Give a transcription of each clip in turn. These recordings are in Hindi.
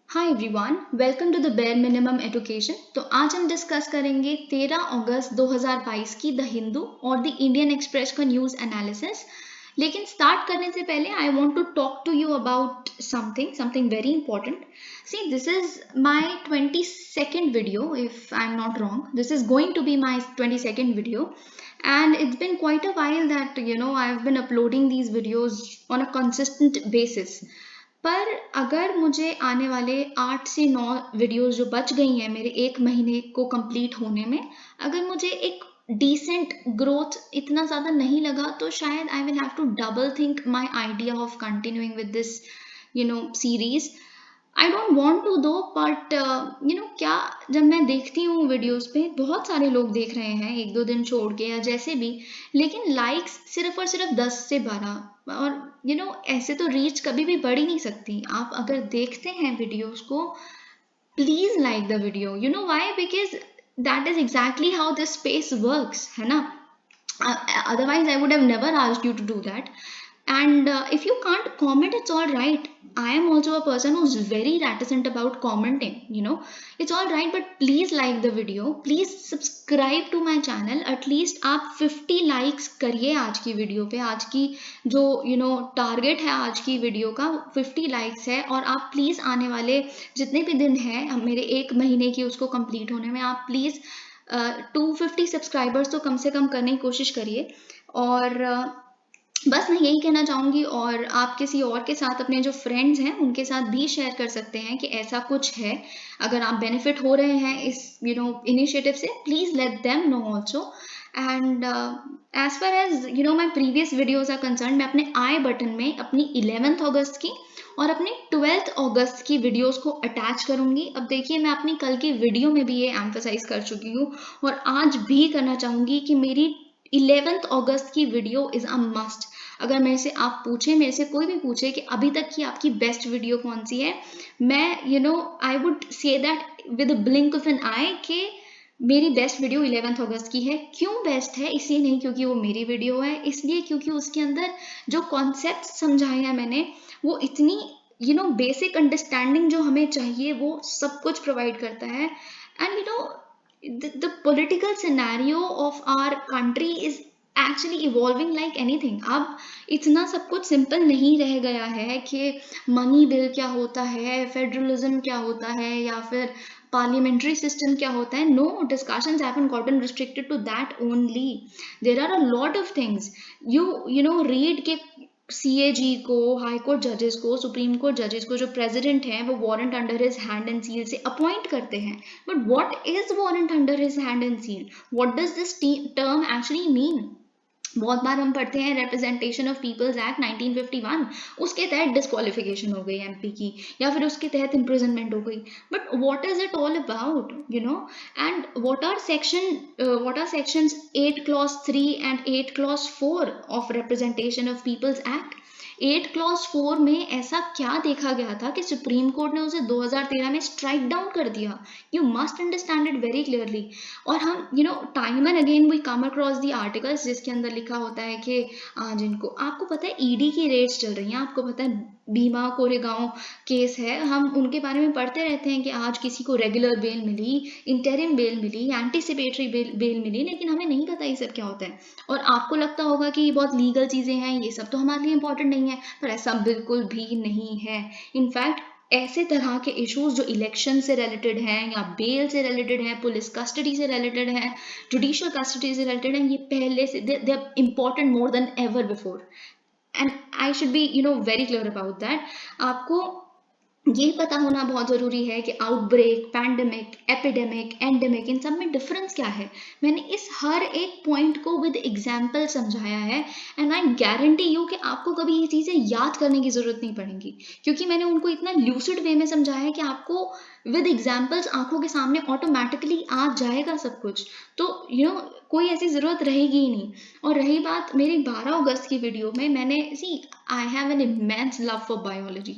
Hi everyone, welcome to the bare minimum education. तो आज हम डिस्कस करेंगे 13 अगस्त 2022 की द हिंदू और द इंडियन एक्सप्रेस का न्यूज़ एनालिसिस। लेकिन स्टार्ट करने से पहले I want to talk to you about something very important. See, this is my 22nd video, if I am not wrong. This is going to be my 22nd video, and it's been quite a while that I've been uploading these videos on a consistent basis. पर अगर मुझे आने वाले 8 से 9 वीडियोस जो बच गई हैं मेरे 1 महीने को कंप्लीट होने में, अगर मुझे एक डिसेंट ग्रोथ इतना ज़्यादा नहीं लगा, तो शायद I will have to double think my idea of continuing with this series. I don't want to though, but क्या, जब मैं देखती हूँ वीडियोस पे बहुत सारे लोग देख रहे हैं 1-2 दिन छोड़ के या जैसे भी, लेकिन लाइक्स सिर्फ और सिर्फ 10 से 12, और ऐसे तो रीच कभी भी बढ़ ही नहीं सकती। आप अगर देखते हैं वीडियोस को, please like the video. You know why? Because that is exactly how this space works, है ना? Otherwise I would have never asked you to do that. And if you can't comment, it's all right. I am also a person who's very reticent about commenting. It's all right, but please like the video, please subscribe to my channel. At least आप 50 likes करिए आज की वीडियो पे। आज की जो टारगेट है आज की वीडियो का 50 likes है, और आप प्लीज आने वाले जितने भी दिन हैं मेरे 1 महीने की उसको कंप्लीट होने में, आप प्लीज 250 सब्सक्राइबर्स तो कम से कम करने की कोशिश करिए। और बस मैं यही कहना चाहूँगी, और आप किसी और के साथ, अपने जो फ्रेंड्स हैं उनके साथ भी शेयर कर सकते हैं कि ऐसा कुछ है। अगर आप बेनिफिट हो रहे हैं इस इनिशिएटिव से, please let them know also. And as far as my previous videos are concern, मैं अपने आई बटन में अपनी 11th अगस्त की और अपनी 12th अगस्त की वीडियोस को अटैच करूंगी। अब देखिए, मैं अपनी कल की वीडियो में भी ये एम्फसाइज कर चुकी हूँ और आज भी करना चाहूंगी कि मेरी 11th अगस्त की वीडियो इज अ मस्ट। अगर मेरे से आप पूछे, मेरे से कोई भी पूछे कि अभी तक की आपकी बेस्ट वीडियो कौन सी है, मैं I would say that with a blink of an eye कि मेरी बेस्ट वीडियो 11th अगस्त की है। क्यों बेस्ट है? इसलिए नहीं क्योंकि वो मेरी वीडियो है, इसलिए क्योंकि उसके अंदर जो कॉन्सेप्ट समझाए हैं मैंने, वो इतनी बेसिक अंडरस्टैंडिंग जो हमें चाहिए वो सब कुछ प्रोवाइड करता है। And the political scenario of our country is actually evolving like anything. अब इतना सब कुछ सिंपल नहीं रह गया है कि मनी बिल क्या होता है, फेडरलिज्म क्या होता है, या फिर parliamentary system क्या होता है. No, discussions haven't gotten restricted to that only. There are a lot of things. Read के CAG को, हाई कोर्ट जजेस को, सुप्रीम कोर्ट जजेस को जो प्रेसिडेंट हैं वो warrant under his hand and seal से अपॉइंट करते हैं। But what is warrant under his hand and seal? What does this term actually mean? बहुत बार हम पढ़ते हैं रिप्रेजेंटेशन ऑफ पीपल्स एक्ट 1951, उसके तहत डिस्क्वालिफिकेशन हो गई एमपी की, या फिर उसके तहत इम्प्रिजनमेंट हो गई। But what is it all about? And what are sections 8 clause 3 and 8 clause 4 of representation of peoples act? 8 clause 4 में ऐसा क्या देखा गया था कि सुप्रीम कोर्ट ने उसे 2013 में स्ट्राइक डाउन कर दिया? You must understand it very clearly. और हम time and again we come across the articles जिसके अंदर लिखा होता है कि जिनको, आपको पता है ईडी की रेट्स चल रही हैं, आपको पता है भीमा कोरेगांव केस है, हम उनके बारे में पढ़ते रहते हैं कि आज किसी को रेगुलर बेल मिली, इंटरिम बेल मिली, एंटीसिपेटरी बेल मिली, लेकिन हमें नहीं पता ये सब क्या होता है। और आपको लगता होगा कि ये बहुत लीगल चीज़ें हैं, ये सब तो हमारे लिए इंपॉर्टेंट नहीं है, पर ऐसा बिल्कुल भी नहीं है। इनफैक्ट ऐसे तरह के इश्यूज जो इलेक्शन से रिलेटेड हैं, या बेल से रिलेटेड हैं, पुलिस कस्टडी से रिलेटेड हैं, जुडिशियल कस्टडी से रिलेटेड हैं, ये पहले से they are important more than ever before. And I should be very clear about that. आपको ये पता होना बहुत ज़रूरी है कि आउटब्रेक, पैंडेमिक, एपिडेमिक, एंडेमिक, इन सब में डिफरेंस क्या है। मैंने इस हर एक पॉइंट को विद एग्जाम्पल समझाया है, एंड आई गारंटी यू कि आपको कभी ये चीज़ें याद करने की ज़रूरत नहीं पड़ेगी, क्योंकि मैंने उनको इतना ल्यूसिड वे में समझाया है कि आपको विद एग्जाम्पल्स आंखों के सामने ऑटोमेटिकली आ जाएगा सब कुछ। तो कोई ऐसी ज़रूरत रहेगी ही नहीं। और रही बात मेरी 12 अगस्त की वीडियो में, मैंने I have an immense love for biology,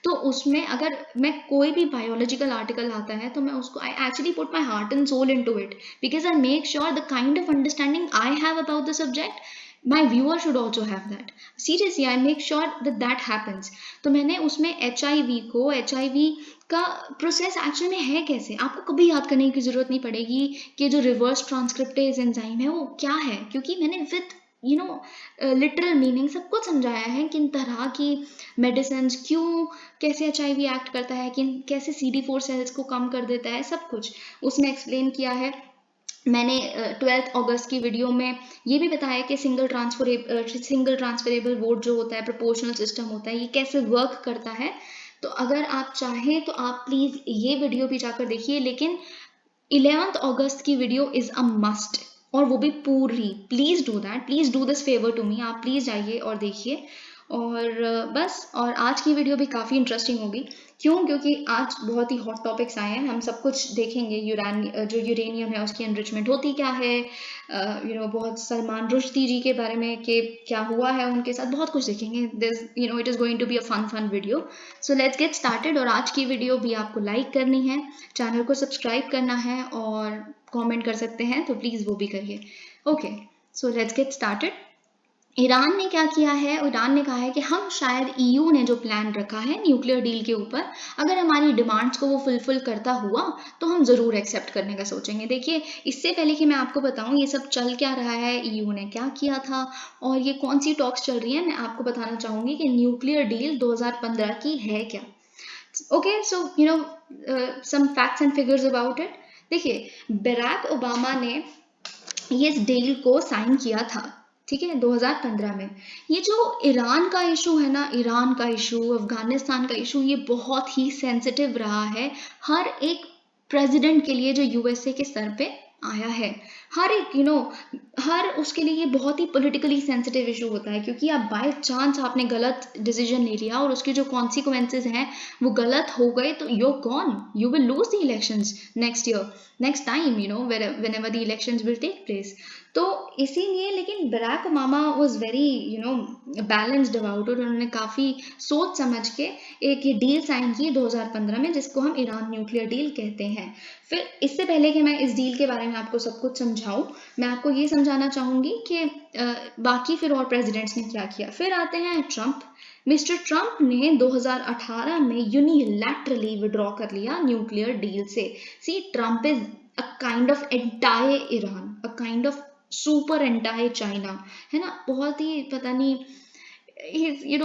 तो उसमें अगर मैं कोई भी बायोलॉजिकल आर्टिकल आता है तो मैं उसको, I actually put my heart and soul into it, because I make sure the kind of understanding I have about the subject my viewer should also have that. Seriously, I make sure that that happens. तो मैंने उसमें HIV का प्रोसेस एक्चुअल में है कैसे, आपको कभी याद करने की जरूरत नहीं पड़ेगी कि जो रिवर्स ट्रांसक्रिप्टेज एंजाइम है वो क्या है, क्योंकि मैंने विद लिटरल मीनिंग सब कुछ समझाया है, किन तरह की मेडिसिन क्यों, कैसे HIV एक्ट करता है, किन कैसे CD4 सेल्स को कम कर देता है, सब कुछ उसमें एक्सप्लेन किया है मैंने। 12 अगस्त की वीडियो में ये भी बताया कि सिंगल ट्रांसफरेबल वोट जो होता है, प्रोपोर्शनल सिस्टम होता है, ये कैसे वर्क करता है। तो अगर आप चाहें तो आप प्लीज ये वीडियो भी जाकर देखिए, लेकिन 11 अगस्त की वीडियो इज अ मस्ट, और वो भी पूरी। Please do that, please do this favour to me, आप प्लीज जाइए और देखिए। और बस, और आज की वीडियो भी काफ़ी इंटरेस्टिंग होगी। क्यों? क्योंकि आज बहुत ही हॉट टॉपिक्स आए हैं, हम सब कुछ देखेंगे। जो यूरेनियम है उसकी एनरिचमेंट होती क्या है, बहुत सलमान रुश्दी जी के बारे में कि क्या हुआ है उनके साथ, बहुत कुछ देखेंगे। This it is going to be a fun video. So let's get started. और आज की वीडियो भी आपको लाइक करनी है, चैनल को सब्सक्राइब करना है और कॉमेंट कर सकते हैं, तो प्लीज़ वो भी करिए। Okay, so let's get started. Iran ने क्या किया है, ईरान ने कहा है कि हम शायद EU ने जो प्लान रखा है न्यूक्लियर डील के ऊपर, अगर हमारी डिमांड्स को वो फुलफिल करता हुआ तो हम ज़रूर एक्सेप्ट करने का सोचेंगे। देखिए, इससे पहले कि मैं आपको बताऊं ये सब चल क्या रहा है, EU ने क्या किया था और ये कौन सी टॉक्स चल रही है, मैं आपको बताना चाहूँगी कि न्यूक्लियर डील 2015 की है क्या। Okay, so some facts and figures about it. देखिए, बराक ओबामा ने ये डील को साइन किया था, ठीक है, 2015 में। ये जो ईरान का इशू है ना, ईरान का इशू, अफगानिस्तान का इशू, ये बहुत ही सेंसिटिव रहा है हर एक प्रेसिडेंट के लिए जो USA के सर पे आया है। हर एक हर उसके लिए ये बहुत ही पॉलिटिकली सेंसिटिव इशू होता है, क्योंकि आप बाय चांस आपने गलत डिसीजन ले लिया और उसके जो कॉन्सिक्वेंसेज हैं वो गलत हो गए, तो you gone, you will lose the elections next year, next time, whenever the elections will take place. तो इसीलिए, लेकिन Barack Obama was very balanced about it. उन्होंने काफ़ी सोच समझ के एक ये डील साइन की 2015 में, जिसको हम ईरान न्यूक्लियर डील कहते हैं। फिर इससे पहले कि मैं इस डील के बारे में आपको सब कुछ समझाऊं, मैं आपको ये समझाना चाहूँगी कि बाकी फिर और प्रेसिडेंट्स ने क्या किया। फिर आते हैं ट्रंप। मिस्टर ट्रंप ने 2018 में यूनिलैटरली विड्रॉ कर लिया न्यूक्लियर डील से। See, Trump is a kind of anti Iran, a kind of super anti China, है ना। बहुत ही पता नहीं,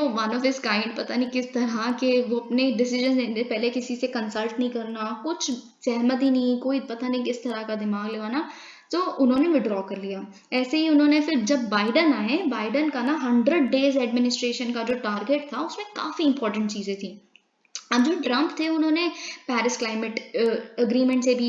वन ऑफ हिज काइंड, पता नहीं किस तरह के वो अपने डिसीजन लेने पहले किसी से कंसल्ट नहीं करना, कुछ सहमति नहीं, कोई पता नहीं किस तरह का दिमाग लगाना, तो उन्होंने विड्रॉ कर लिया। ऐसे ही उन्होंने फिर जब बाइडन आए, बाइडन का ना 100 डेज एडमिनिस्ट्रेशन का जो टारगेट था उसमें काफ़ी इंपॉर्टेंट चीज़ें थी। अब जो ट्रंप थे उन्होंने पेरिस क्लाइमेट अग्रीमेंट से भी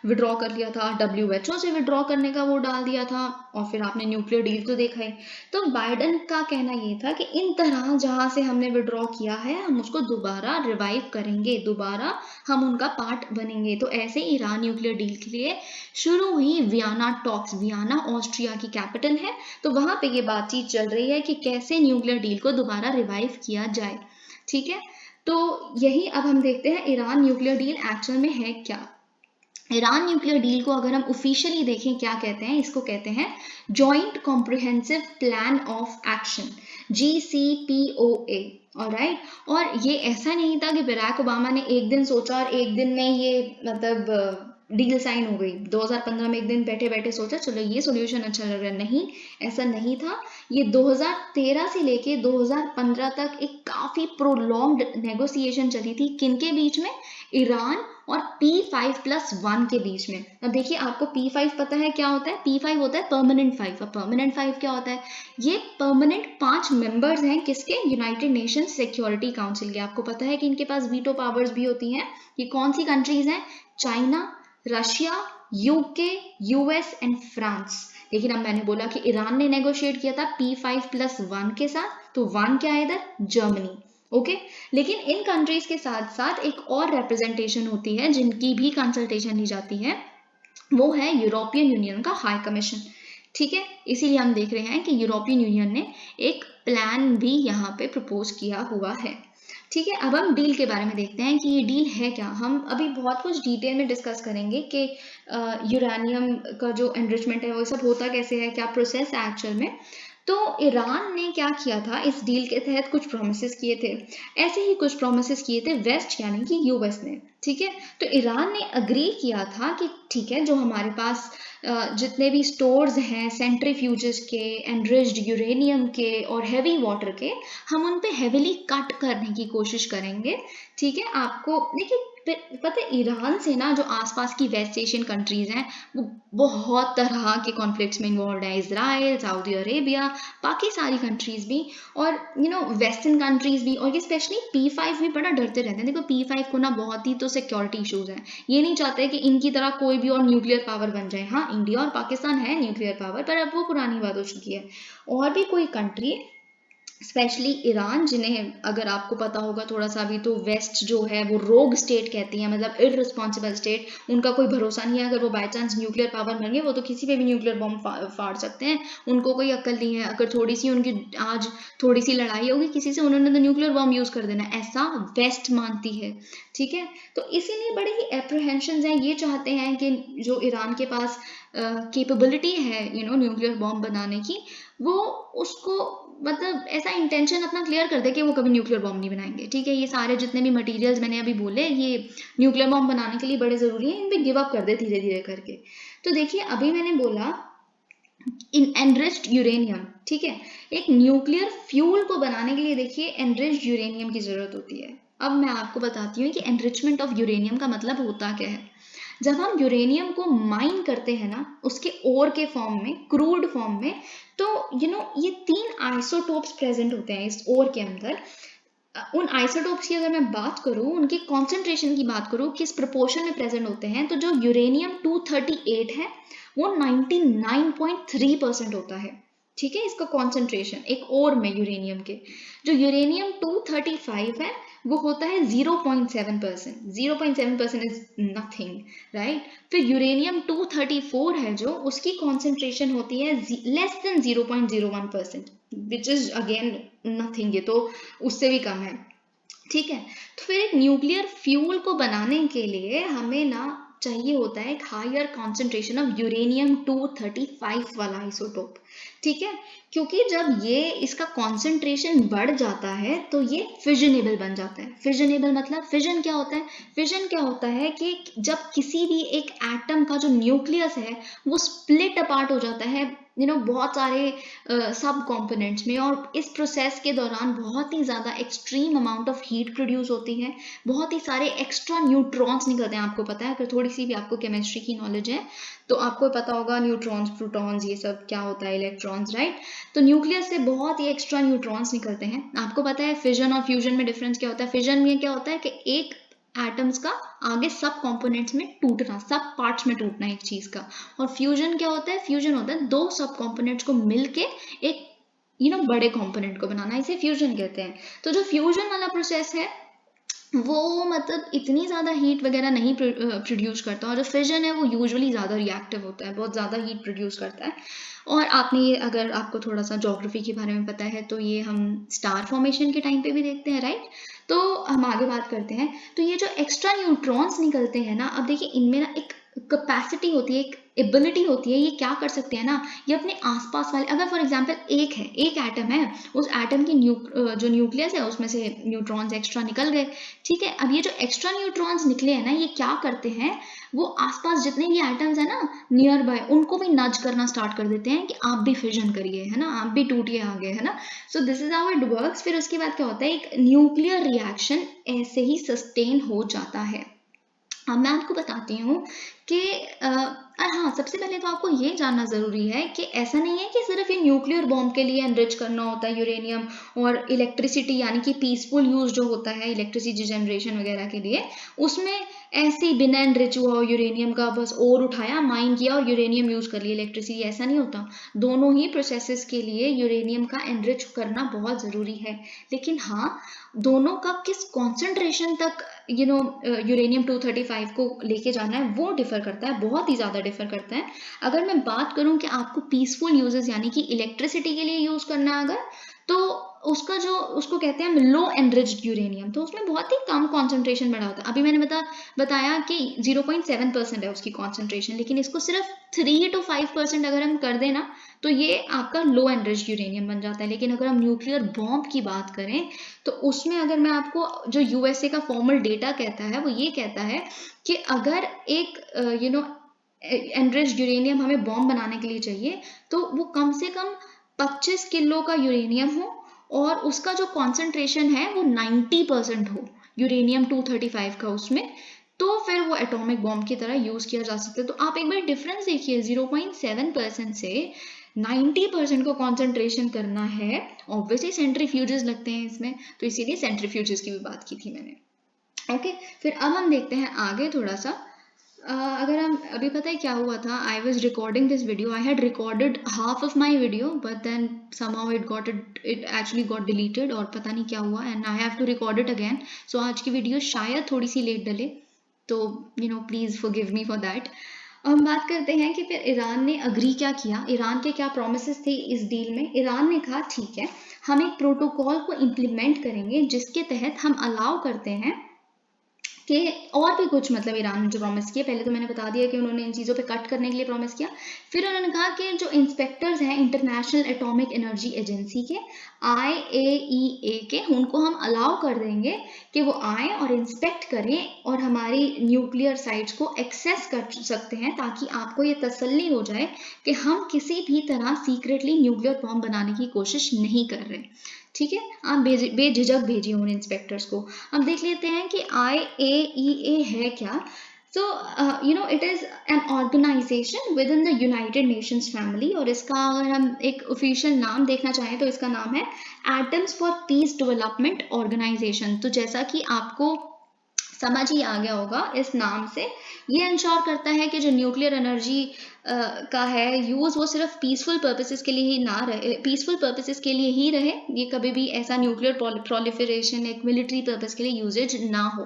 विड्रॉ कर लिया था, WHO से विड्रॉ करने का वो डाल दिया था, और फिर आपने न्यूक्लियर डील तो देखा ही। तो बाइडन का कहना ये था कि इन तरह जहाँ से हमने विड्रॉ किया है हम उसको दोबारा रिवाइव करेंगे, दोबारा हम उनका पार्ट बनेंगे। तो ऐसे ईरान न्यूक्लियर डील के लिए शुरू हुई वियना टॉक्स। वियना ऑस्ट्रिया की कैपिटल है, तो वहाँ पे ये बातचीत चल रही है कि कैसे न्यूक्लियर डील को दोबारा रिवाइव किया जाए, ठीक है। तो यही अब हम देखते हैं ईरान न्यूक्लियर डील एक्चुअल में है क्या। ईरान न्यूक्लियर डील को अगर हम ऑफिशियली देखें क्या कहते हैं, इसको कहते हैं joint comprehensive plan of action, JCPOA। Alright, और ये ऐसा नहीं था कि बराक ओबामा ने एक दिन सोचा और एक दिन में ये मतलब डील साइन हो गई। 2015 में एक दिन बैठे बैठे सोचा चलो ये सॉल्यूशन अच्छा लग रहा है, नहीं, ऐसा नहीं था। ये 2013 से लेके 2015 तक एक काफ़ी प्रोलॉन्ग्ड नेगोशिएशन चली थी, किनके बीच में, ईरान और P5+1 के बीच में। अब देखिए, आपको P5 पता है क्या होता है, P5 होता है परमानेंट 5। अब परमानेंट 5 क्या होता है, ये परमानेंट 5 मेंबर्स हैं किसके, यूनाइटेड नेशंस सिक्योरिटी काउंसिल के। आपको पता है कि इनके पास वीटो पावर्स भी होती हैं। ये कौन सी कंट्रीज हैं, China, Russia, UK, US and France. लेकिन अब मैंने बोला कि ईरान ने नेगोशिएट किया था P5+1 के साथ, तो 1 क्या है इधर, जर्मनी। ओके, लेकिन इन कंट्रीज के साथ साथ एक और रिप्रेजेंटेशन होती है जिनकी भी कंसल्टेशन ली जाती है, वो है यूरोपियन यूनियन का हाई कमीशन, ठीक है। इसीलिए हम देख रहे हैं कि यूरोपियन यूनियन ने एक प्लान भी यहाँ पे प्रपोज किया हुआ है, ठीक है। अब हम डील के बारे में देखते हैं कि ये डील है क्या। हम अभी बहुत कुछ डिटेल में डिस्कस करेंगे कि यूरेनियम का जो एनरिचमेंट है वो सब होता कैसे है, क्या प्रोसेस है एक्चुअल में। तो ईरान ने क्या किया था, इस डील के तहत कुछ प्रोमिसेस किए थे, ऐसे ही कुछ प्रोमिसेस किए थे वेस्ट यानी कि यूएस ने, ठीक है। तो ईरान ने अग्री किया था कि ठीक है, जो हमारे पास जितने भी स्टोर्स हैं सेंट्रीफ्यूजेस के, एनरिच्ड यूरेनियम के और हैवी वाटर के, हम उन पे हेविली कट करने की कोशिश करेंगे, ठीक है। आपको देखिए, पता है ईरान से ना जो आसपास की वेस्ट एशियन कंट्रीज हैं वो बहुत तरह के कॉन्फ्लिक्ट्स में इन्वॉल्व है, इजराइल, सऊदी अरेबिया, बाकी सारी कंट्रीज भी, और वेस्टर्न कंट्रीज भी, और ये स्पेशली P5 भी बड़ा डरते रहते हैं। देखो P5 को ना बहुत ही तो सिक्योरिटी इशूज हैं, ये नहीं चाहते कि इनकी तरह कोई भी और न्यूक्लियर पावर बन जाए। हाँ, इंडिया और पाकिस्तान है न्यूक्लियर पावर, पर अब वो पुरानी बात हो चुकी है। और भी कोई कंट्री, स्पेशली ईरान, जिन्हें अगर आपको पता होगा थोड़ा सा भी, तो वेस्ट जो है वो रोग स्टेट कहती है, मतलब इररिस्पॉन्सिबल स्टेट, उनका कोई भरोसा नहीं है। अगर वो बाय चांस न्यूक्लियर पावर बन गए, वो तो किसी पे भी न्यूक्लियर बॉम्ब फाड़ सकते हैं, उनको कोई अक्ल नहीं है। अगर थोड़ी सी उनकी आज थोड़ी सी लड़ाई होगी किसी से, उन्होंने तो न्यूक्लियर बॉम्ब यूज कर देना, ऐसा वेस्ट मानती है, ठीक है। तो इसीलिए बड़े ही एप्रीहेंशन हैं, ये चाहते हैं कि जो ईरान के पास कैपेबिलिटी है न्यूक्लियर बॉम्ब बनाने की, वो उसको मतलब ऐसा इंटेंशन अपना क्लियर कर दे कि वो कभी न्यूक्लियर बॉम्ब नहीं बनाएंगे, ठीक है। ये सारे जितने भी मटेरियल्स मैंने अभी बोले, ये न्यूक्लियर बॉम्ब बनाने के लिए बड़े ज़रूरी हैं, इन पे गिव अप कर दे धीरे धीरे करके। तो देखिए, अभी मैंने बोला इन एनरिच्ड यूरेनियम, ठीक है। एक न्यूक्लियर फ्यूल को बनाने के लिए देखिए एनरिच्ड यूरेनियम की ज़रूरत होती है। अब मैं आपको बताती हूँ कि एनरिचमेंट ऑफ यूरेनियम का मतलब होता क्या है। जब हम यूरेनियम को माइन करते हैं ना, उसके ओर के फॉर्म में, क्रूड फॉर्म में, तो ये 3 आइसोटोप्स प्रेजेंट होते हैं इस ओर के अंदर। उन आइसोटोप्स की अगर मैं बात करूं, उनकी कॉन्सेंट्रेशन की बात करूं, किस प्रोपोर्शन में प्रेजेंट होते हैं, तो जो यूरेनियम 238 है वो 99.3% होता है, ठीक है, इसका कॉन्सेंट्रेशन एक ओर में यूरेनियम के। जो यूरेनियम 235 है वो होता है 0.7%। 0.7% इज नथिंग, राइट। फिर यूरेनियम 234 है जो, उसकी कॉन्सेंट्रेशन होती है less than 0.01%, which is again nothing, ये तो उससे भी कम है, ठीक है। तो फिर एक न्यूक्लियर फ्यूल को बनाने के लिए हमें ना चाहिए होता है एक हायर कॉन्सेंट्रेशन ऑफ यूरेनियम 235 वाला आइसोटोप, ठीक है। क्योंकि जब ये इसका कॉन्सेंट्रेशन बढ़ जाता है तो ये फिजनेबल बन जाता है। फिजनेबल मतलब फिजन क्या होता है? फिजन क्या होता है कि जब किसी भी एक एटम का जो न्यूक्लियस है वो स्प्लिट अपार्ट हो जाता है बहुत सारे सब कंपोनेंट्स में, और इस प्रोसेस के दौरान बहुत ही ज़्यादा extreme amount of heat produce होती है, बहुत ही सारे एक्स्ट्रा न्यूट्रॉन्स निकलते हैं। आपको पता है, अगर थोड़ी सी भी आपको केमिस्ट्री की नॉलेज है तो आपको पता होगा न्यूट्रॉन्स, प्रोटॉन्स, ये सब क्या होता है, इलेक्ट्रॉन्स, राइट। तो न्यूक्लियस से बहुत ही एक्स्ट्रा न्यूट्रॉन्स निकलते हैं। आपको पता है फिजन और फ्यूजन में डिफरेंस क्या होता है? फिजन में क्या होता है कि एक एटम्स का आगे सब कंपोनेंट्स में टूटना, सब पार्ट्स में टूटना एक चीज का। और फ्यूजन क्या होता है? फ्यूजन होता है दो सब कंपोनेंट्स को मिलके एक बड़े कंपोनेंट को बनाना, इसे फ्यूजन कहते हैं। तो जो फ्यूजन वाला प्रोसेस है वो मतलब इतनी ज़्यादा हीट वगैरह नहीं प्रोड्यूस करता, और जो फिजन है वो यूजुअली ज़्यादा रिएक्टिव होता है, बहुत ज़्यादा हीट प्रोड्यूस करता है। और आपने ये, अगर आपको थोड़ा सा ज्योग्राफी के बारे में पता है तो ये हम स्टार फॉर्मेशन के टाइम पे भी देखते हैं, राइट। तो हम आगे बात करते हैं। तो ये जो एक्स्ट्रा न्यूट्रॉन्स निकलते हैं ना, अब देखिए इनमें ना एक कैपेसिटी होती है, एक एबिलिटी होती है, ये क्या कर सकते हैं ना, ये अपने आसपास वाले, अगर फॉर एग्जांपल एक एटम है, उस एटम की जो न्यूक्लियस है उसमें से न्यूट्रॉन्स एक्स्ट्रा निकल गए, ठीक है। अब ये जो एक्स्ट्रा न्यूट्रॉन्स निकले हैं ना, ये क्या करते हैं, वो आसपास जितने भी एटम्स है ना नियर बाय, उनको भी नज करना स्टार्ट कर देते हैं कि आप भी फिजन करिए, है ना, आप भी टूटिए आगे, है ना। So this is how it works. फिर उसके बाद क्या होता है, एक न्यूक्लियर रिएक्शन ऐसे ही सस्टेन हो जाता है। अब मैं आपको बताती हूँ कि हाँ, सबसे पहले तो आपको ये जानना ज़रूरी है कि ऐसा नहीं है कि सिर्फ ये न्यूक्लियर बॉम्ब के लिए एनरिच करना होता है यूरेनियम, और इलेक्ट्रिसिटी यानी कि पीसफुल यूज़ जो होता है इलेक्ट्रिसिटी जनरेशन वगैरह के लिए, उसमें ऐसे ही बिना एनरिच हुआ यूरेनियम का बस और उठाया, माइन किया और यूरेनियम यूज़ कर लिया इलेक्ट्रिसिटी, ऐसा नहीं होता। दोनों ही प्रोसेसेस के लिए यूरेनियम का एनरिच करना बहुत ज़रूरी है। लेकिन हाँ, दोनों का किस कॉन्सेंट्रेशन तक यूरेनियम 235 को लेके जाना है वो डिफर करता है, बहुत ही ज़्यादा डिफर करता है। अगर मैं बात करूं कि आपको पीसफुल यूजेस यानी कि इलेक्ट्रिसिटी के लिए यूज़ करना है अगर, तो उसका जो उसको कहते हैं लो एनरिच्ड यूरेनियम, तो उसमें बहुत ही कम कॉन्सेंट्रेशन बढ़ा होता है। अभी मैंने बताया कि 0.7% है उसकी कॉन्सेंट्रेशन, लेकिन इसको सिर्फ 3 to 5% अगर हम कर देना तो ये आपका लो एनरिच्ड यूरेनियम बन जाता है। लेकिन अगर हम न्यूक्लियर बॉम्ब की बात करें तो उसमें अगर मैं आपको जो यूएसए का फॉर्मल डेटा कहता है वो ये कहता है कि अगर एक एनरिच्ड यूरेनियम हमें बॉम्ब बनाने के लिए चाहिए तो वो कम से कम 25 किलो का यूरेनियम हो और उसका जो कॉन्सेंट्रेशन है वो 90% हो यूरेनियम 235 का उसमें, तो फिर वो एटॉमिक बॉम्ब की तरह यूज किया जा सकता है। तो आप एक बार डिफरेंस देखिए, 0.7% से 90% को कॉन्सेंट्रेशन करना है। ऑब्वियसली सेंट्रीफ्यूजेस लगते हैं इसमें, तो इसीलिए सेंट्रीफ्यूजेस की भी बात की थी मैंने। ओके, फिर अब हम देखते हैं आगे थोड़ा सा। अगर हम अभी पता है क्या हुआ था, I was recording this video, I had recorded half of my video but then somehow it actually got deleted और पता नहीं क्या हुआ and I have to record it again. So आज की वीडियो शायद थोड़ी सी लेट डले, तो please forgive me for that. हम बात करते हैं कि फिर ईरान ने अग्री क्या किया, ईरान के क्या प्रोमिसेस थे इस डील में। ईरान ने कहा ठीक है, हम एक प्रोटोकॉल को इम्प्लीमेंट करेंगे जिसके तहत हम अलाउ करते हैं कि और भी कुछ, मतलब ईरान ने जो प्रॉमिस किया, पहले तो मैंने बता दिया कि उन्होंने इन चीज़ों पे कट करने के लिए प्रॉमिस किया। फिर उन्होंने कहा कि जो इंस्पेक्टर्स हैं इंटरनेशनल एटॉमिक एनर्जी एजेंसी के, IAEA के, उनको हम अलाउ कर देंगे कि वो आए और इंस्पेक्ट करें और हमारी न्यूक्लियर साइट्स को एक्सेस कर सकते हैं, ताकि आपको ये तसल्ली हो जाए कि हम किसी भी तरह सीक्रेटली न्यूक्लियर बॉम्ब बनाने की कोशिश नहीं कर रहे। ठीक है, आप बेझिझक भेजिए उन इंस्पेक्टर्स को। अब देख लेते हैं कि IAEA है क्या। So it is an organisation within the United Nations family, और इसका अगर हम एक ऑफिशियल नाम देखना चाहें तो इसका नाम है atoms for peace development organisation. तो जैसा कि आपको समझ ही आ गया होगा इस नाम से, ये इंश्योर करता है कि जो न्यूक्लियर एनर्जी का है यूज, वो सिर्फ पीसफुल पर्पसेस के लिए ही ना रहे, पीसफुल पर्पसेस के लिए ही रहे। ये कभी भी ऐसा न्यूक्लियर प्रोलिफरेशन एक मिलिट्री पर्पस के लिए यूजेज ना हो।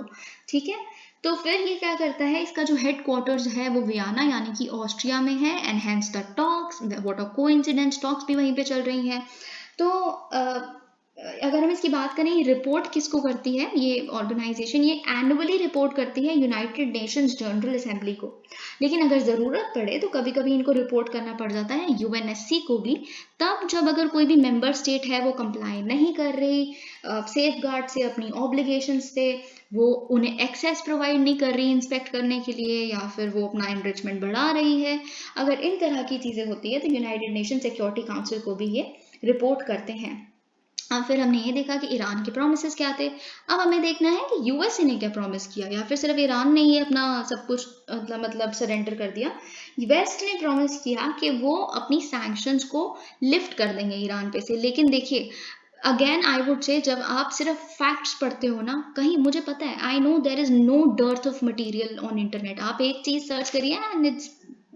ठीक है, तो फिर ये क्या करता है, इसका जो हेड क्वार्टर्स है वो वियना यानी कि ऑस्ट्रिया में है, and hence the talks, what are coincidence, talks भी वहीं पे चल रही हैं। तो अगर हम इसकी बात करें, ये रिपोर्ट किसको करती है, ये ऑर्गेनाइजेशन ये एनुअली रिपोर्ट करती है यूनाइटेड नेशंस जनरल असेंबली को। लेकिन अगर ज़रूरत पड़े तो कभी कभी इनको रिपोर्ट करना पड़ जाता है UNSC को भी, तब जब अगर कोई भी मेंबर स्टेट है वो कंप्लाई नहीं कर रही सेफ गार्ड से, अपनी ऑब्लिगेशंस से, वो उन्हें एक्सेस प्रोवाइड नहीं कर रही इंस्पेक्ट करने के लिए, या फिर वो अपना एनरिचमेंट बढ़ा रही है, अगर इन तरह की चीज़ें होती है तो यूनाइटेड नेशन सिक्योरिटी काउंसिल को भी ये रिपोर्ट करते हैं। अब फिर हमने ये देखा कि ईरान के प्रोमिसेस क्या थे। अब हमें देखना है कि यूएसए ने क्या प्रॉमिस किया, या फिर सिर्फ ईरान ने ही अपना सब कुछ मतलब सरेंडर कर दिया। वेस्ट ने प्रॉमिस किया कि वो अपनी सैंक्शंस को लिफ्ट कर देंगे ईरान पे से। लेकिन देखिए, अगेन आई वुड से, जब आप सिर्फ फैक्ट्स पढ़ते हो ना, कहीं मुझे पता है, I know there is no dearth of material on internet, आप एक चीज सर्च करिए एंड इट्स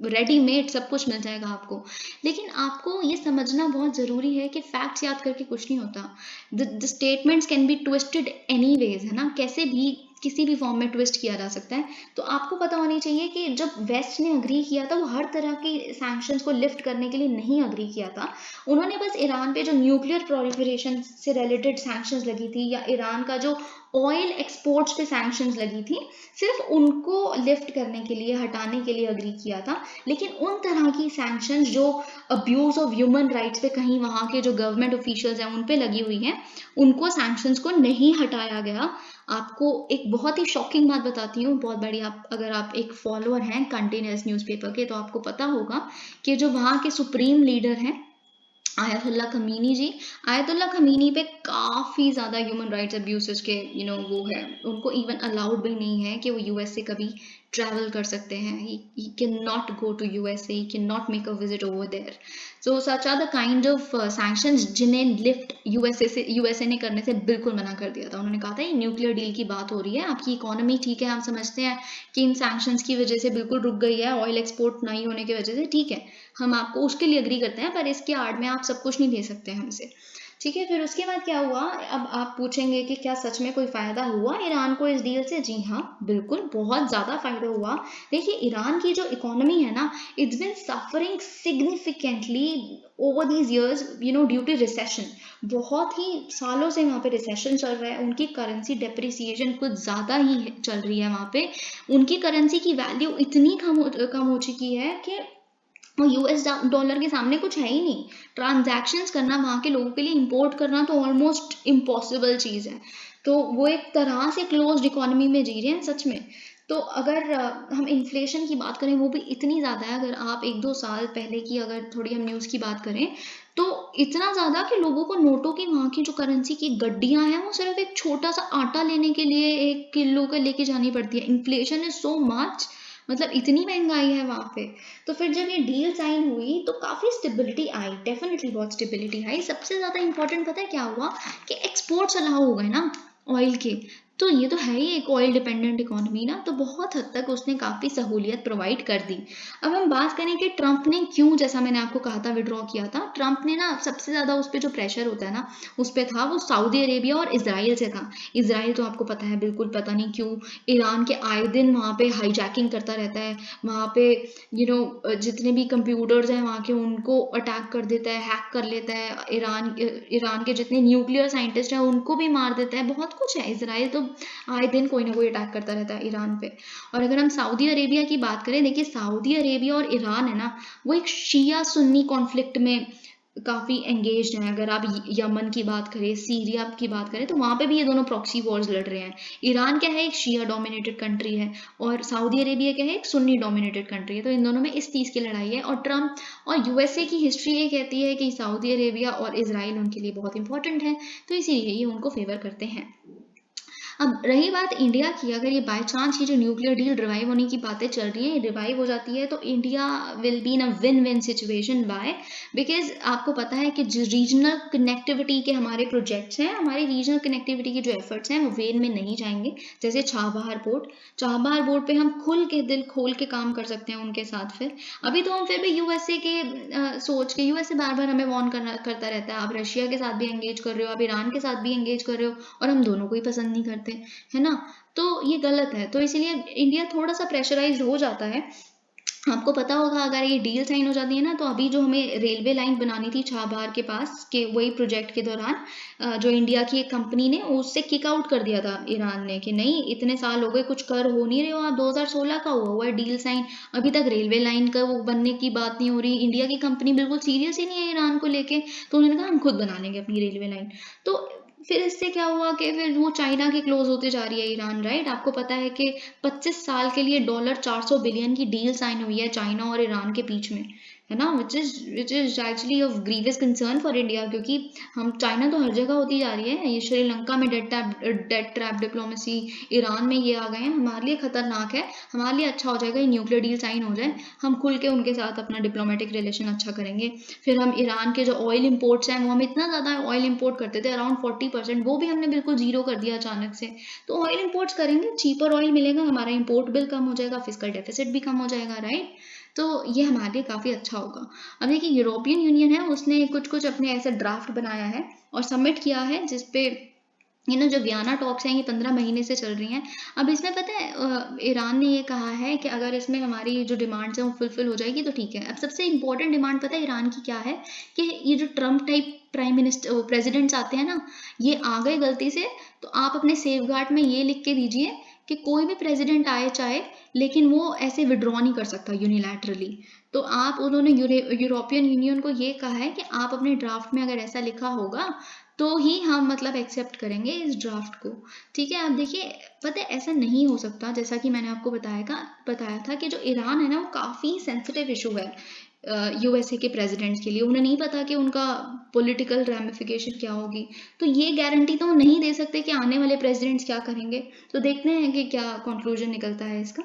रेडीमेड सब कुछ मिल जाएगा आपको। लेकिन आपको ये समझना बहुत ज़रूरी है कि फैक्ट्स याद करके कुछ नहीं होता। The statements can be twisted anyways, है ना, कैसे भी किसी भी फॉर्म में ट्विस्ट किया जा सकता है। तो आपको पता होनी चाहिए कि जब वेस्ट ने अग्री किया था, वो हर तरह की सैंक्शंस को लिफ्ट करने के लिए नहीं अग्री किया था। उन्होंने बस ईरान पे जो न्यूक्लियर प्रोलिफरेशन से रिलेटेड सैंक्शंस लगी थी, या ईरान का जो ऑयल एक्सपोर्ट्स पे सैंक्शंस लगी थी, सिर्फ उनको लिफ्ट करने के लिए, हटाने के लिए अग्री किया था। लेकिन उन तरह की सैंक्शंस जो अब्यूज ऑफ ह्यूमन राइट्स पे कहीं वहाँ के जो गवर्नमेंट ऑफिशियल्स हैं उन पे लगी हुई हैं, उनको सैंक्शंस को नहीं हटाया गया। आपको एक बहुत ही शॉकिंग बात बताती हूँ, बहुत बड़ी, आप अगर आप एक फॉलोअर हैं कंटिन्यूअस न्यूज़पेपर के तो आपको पता होगा कि जो वहाँ के सुप्रीम लीडर हैं आयतुल्ला खमीनी जी, आयतुल्ला खमीनी पे काफ़ी ज़्यादा ह्यूमन राइट्स अब्यूसेस के वो है, उनको इवन अलाउड भी नहीं है कि वो यूएसए कभी ट्रैवल कर सकते हैं। He can not go to USA, he can not make a visit over there. So such are the kind of sanctions जिन्हें लिफ्ट यूएसए ने करने से बिल्कुल मना कर दिया था। उन्होंने कहा था ये न्यूक्लियर डील की बात हो रही है, आपकी इकोनॉमी ठीक है, हम समझते हैं कि इन सैंक्शंस की वजह से बिल्कुल रुक गई है, ऑयल एक्सपोर्ट नहीं होने की वजह से, ठीक है, हम आपको उसके लिए अग्री करते हैं, पर इसके आड़ में आप सब कुछ नहीं दे सकते हमसे। ठीक है, फिर उसके बाद क्या हुआ? अब आप पूछेंगे कि क्या सच में कोई फ़ायदा हुआ ईरान को इस डील से? जी हाँ, बिल्कुल बहुत ज़्यादा फ़ायदा हुआ। देखिए, ईरान की जो इकोनॉमी है ना, it's been suffering significantly over these years, due to recession. बहुत ही सालों से वहाँ पे रिसेशन चल रहा है, उनकी करेंसी डेप्रिसिएशन कुछ ज़्यादा ही चल रही है वहाँ पे। उनकी करेंसी की वैल्यू इतनी कम हो चुकी है कि और यूएस डॉलर के सामने कुछ है ही नहीं। ट्रांजैक्शंस करना वहाँ के लोगों के लिए, इंपोर्ट करना तो ऑलमोस्ट इम्पॉसिबल चीज़ है। तो वो एक तरह से क्लोज्ड इकोनॉमी में जी रहे हैं सच में। तो अगर हम इन्फ्लेशन की बात करें, वो भी इतनी ज़्यादा है। अगर आप 1-2 साल पहले की अगर थोड़ी हम न्यूज़ की बात करें, तो इतना ज़्यादा कि लोगों को नोटों की, वहाँ की जो करेंसी की गड्डियाँ हैं, वो सिर्फ एक छोटा सा आटा लेने के लिए 1 किलो का लेके जानी पड़ती है। इन्फ्लेशन इज सो मच, मतलब इतनी महंगाई है वहाँ पे। तो फिर जब ये डील साइन हुई तो काफ़ी स्टेबिलिटी आई, डेफिनेटली बहुत स्टेबिलिटी आई। सबसे ज़्यादा इंपॉर्टेंट पता है क्या हुआ? कि एक्सपोर्ट्स अलाउ हो गए ना ऑयल के। तो ये तो है ही एक ऑयल डिपेंडेंट इकोनॉमी ना, तो बहुत हद तक उसने काफ़ी सहूलियत प्रोवाइड कर दी। अब हम बात करें कि ट्रंप ने क्यों, जैसा मैंने आपको कहा था, विड्रॉ किया था। ट्रंप ने ना सबसे ज़्यादा उस पर जो प्रेशर होता है ना, उस पर था वो सऊदी अरेबिया और इसराइल से था। इसराइल तो आपको पता है, बिल्कुल पता नहीं क्यों ईरान के आए दिन वहाँ पे हाईजैकिंग करता रहता है। वहाँ पे जितने भी कंप्यूटर्स हैं वहाँ के, उनको अटैक कर देता है, हैक कर लेता है। ईरान के जितने न्यूक्लियर साइंटिस्ट हैं उनको भी मार देता है। बहुत कुछ है। इसराइल तो आए दिन कोई ना कोई अटैक करता रहता है ईरान पे। और अगर हम सऊदी अरेबिया की बात करें, देखिए सऊदी अरेबिया और ईरान है ना, वो एक शिया सुन्नी कॉन्फ्लिक्ट में काफ़ी एंगेज्ड हैं। अगर आप यमन की बात करें, सीरिया की बात करें, तो वहाँ पे भी ये दोनों प्रॉक्सी वॉर्स लड़ रहे हैं। ईरान क्या है, एक शिया डोमिनेटेड कंट्री है, और सऊदी अरेबिया क्या है, एक सुन्नी डोमिनेटेड कंट्री है। तो इन दोनों में इस चीज़ की लड़ाई है। और ट्रम्प और यूएसए की हिस्ट्री ये कहती है कि सऊदी अरेबिया और इसराइल उनके लिए बहुत इंपॉर्टेंट है, तो इसीलिए ये उनको फेवर करते हैं। अब रही बात इंडिया की, अगर ये बाय चांस ये जो न्यूक्लियर डील रिवाइव होने की बातें चल रही हैं, रिवाइव हो जाती है, तो India will be in a win win situation. By because आपको पता है कि जो रीजनल कनेक्टिविटी के हमारे प्रोजेक्ट्स हैं, हमारे रीजनल कनेक्टिविटी के जो एफर्ट्स हैं, वो वेन में नहीं जाएंगे। जैसे चाबहार पोर्ट पे हम खुल के, दिल खोल के काम कर सकते हैं उनके साथ। फिर अभी तो हम फिर भी यूएसए के सोच के, यूएसए बार बार हमें वॉर्न करता रहता है, आप रशिया के साथ भी एंगेज कर रहे हो, आप ईरान के साथ भी एंगेज कर रहे हो, और हम दोनों को ही पसंद नहीं करते, है ना। तो ये गलत है। तो इसीलिए इंडिया थोड़ा सा प्रेशराइज्ड हो जाता है। आपको पता होगा, अगर ये डील साइन हो जाती है ना, तो अभी जो हमें रेलवे लाइन बनानी थी चाबहार के पास के, वही प्रोजेक्ट के दौरान जो इंडिया की एक कंपनी ने उससे किक आउट कर दिया था ईरान ने, कि नहीं इतने साल हो गए, कुछ कर हो नहीं रहे हो आप, 2016 का हुआ है डील साइन, अभी तक रेलवे लाइन का वो बनने की बात नहीं हो रही। इंडिया की कंपनी बिल्कुल सीरियस ही नहीं है ईरान को लेके, तो उन्होंने कहा हम खुद बना लेंगे अपनी रेलवे लाइन। तो फिर इससे क्या हुआ कि फिर वो चाइना के क्लोज होते जा रही है ईरान, राइट। आपको पता है कि 25 साल के लिए $400 बिलियन की डील साइन हुई है चाइना और ईरान के बीच में, है ना, which is actually of grievous concern for India, क्योंकि हम, चाइना तो हर जगह होती जा रही है। ये श्रीलंका में डेट ट्रैप डिप्लोमेसी, ईरान में ये आ गए हैं, हमारे लिए खतरनाक है। हमारे लिए अच्छा हो जाएगा ये न्यूक्लियर डील साइन हो जाए, हम खुल के उनके साथ अपना डिप्लोमेटिक रिलेशन अच्छा करेंगे। फिर हम ईरान के जो ऑयल इंपोर्ट्स हैं, वो हम इतना ज़्यादा ऑयल इंपोर्ट करते थे, अराउंड 40%, वो भी हमने बिल्कुल जीरो कर दिया अचानक से। तो ऑयल इंपोर्ट्स करेंगे, चीपर ऑयल मिलेगा, हमारा इंपोर्ट बिल कम हो जाएगा, फिजिकल डेफिसिट भी कम हो जाएगा, राइट। तो ये हमारे लिए काफ़ी अच्छा होगा। अब देखिए, यूरोपियन यूनियन है, उसने कुछ कुछ अपने ऐसा ड्राफ्ट बनाया है और सबमिट किया है, जिसपे जो वियना टॉक्स हैं, ये 15 महीने से चल रही हैं। अब इसमें पता है ईरान ने ये कहा है कि अगर इसमें हमारी जो डिमांड्स हैं वो फुलफिल हो जाएगी तो ठीक है। अब सबसे इंपॉर्टेंट डिमांड पता है ईरान की क्या है? कि ये जो ट्रम्प टाइप प्रेसिडेंट्स आते हैं ना, ये आ गए गलती से, तो आप अपने सेफगार्ड में ये लिख के दीजिए कि कोई भी प्रेसिडेंट आए चाहे, लेकिन वो ऐसे विड्रॉ नहीं कर सकता यूनिलैटरली। तो आप, उन्होंने यूरोपियन यूनियन को ये कहा है कि आप अपने ड्राफ्ट में अगर ऐसा लिखा होगा तो ही हम मतलब एक्सेप्ट करेंगे इस ड्राफ्ट को। ठीक है। अब देखिए, पता है ऐसा नहीं हो सकता, जैसा कि मैंने आपको बताया था कि जो ईरान है ना, वो काफ़ी सेंसिटिव इशू है यूएसए के प्रेसिडेंट्स के लिए। उन्हें नहीं पता कि उनका पॉलिटिकल रैमिफिकेशन क्या होगी, तो ये गारंटी तो वो नहीं दे सकते कि आने वाले प्रेसिडेंट्स क्या करेंगे। तो देखते हैं कि क्या कंक्लूजन निकलता है इसका।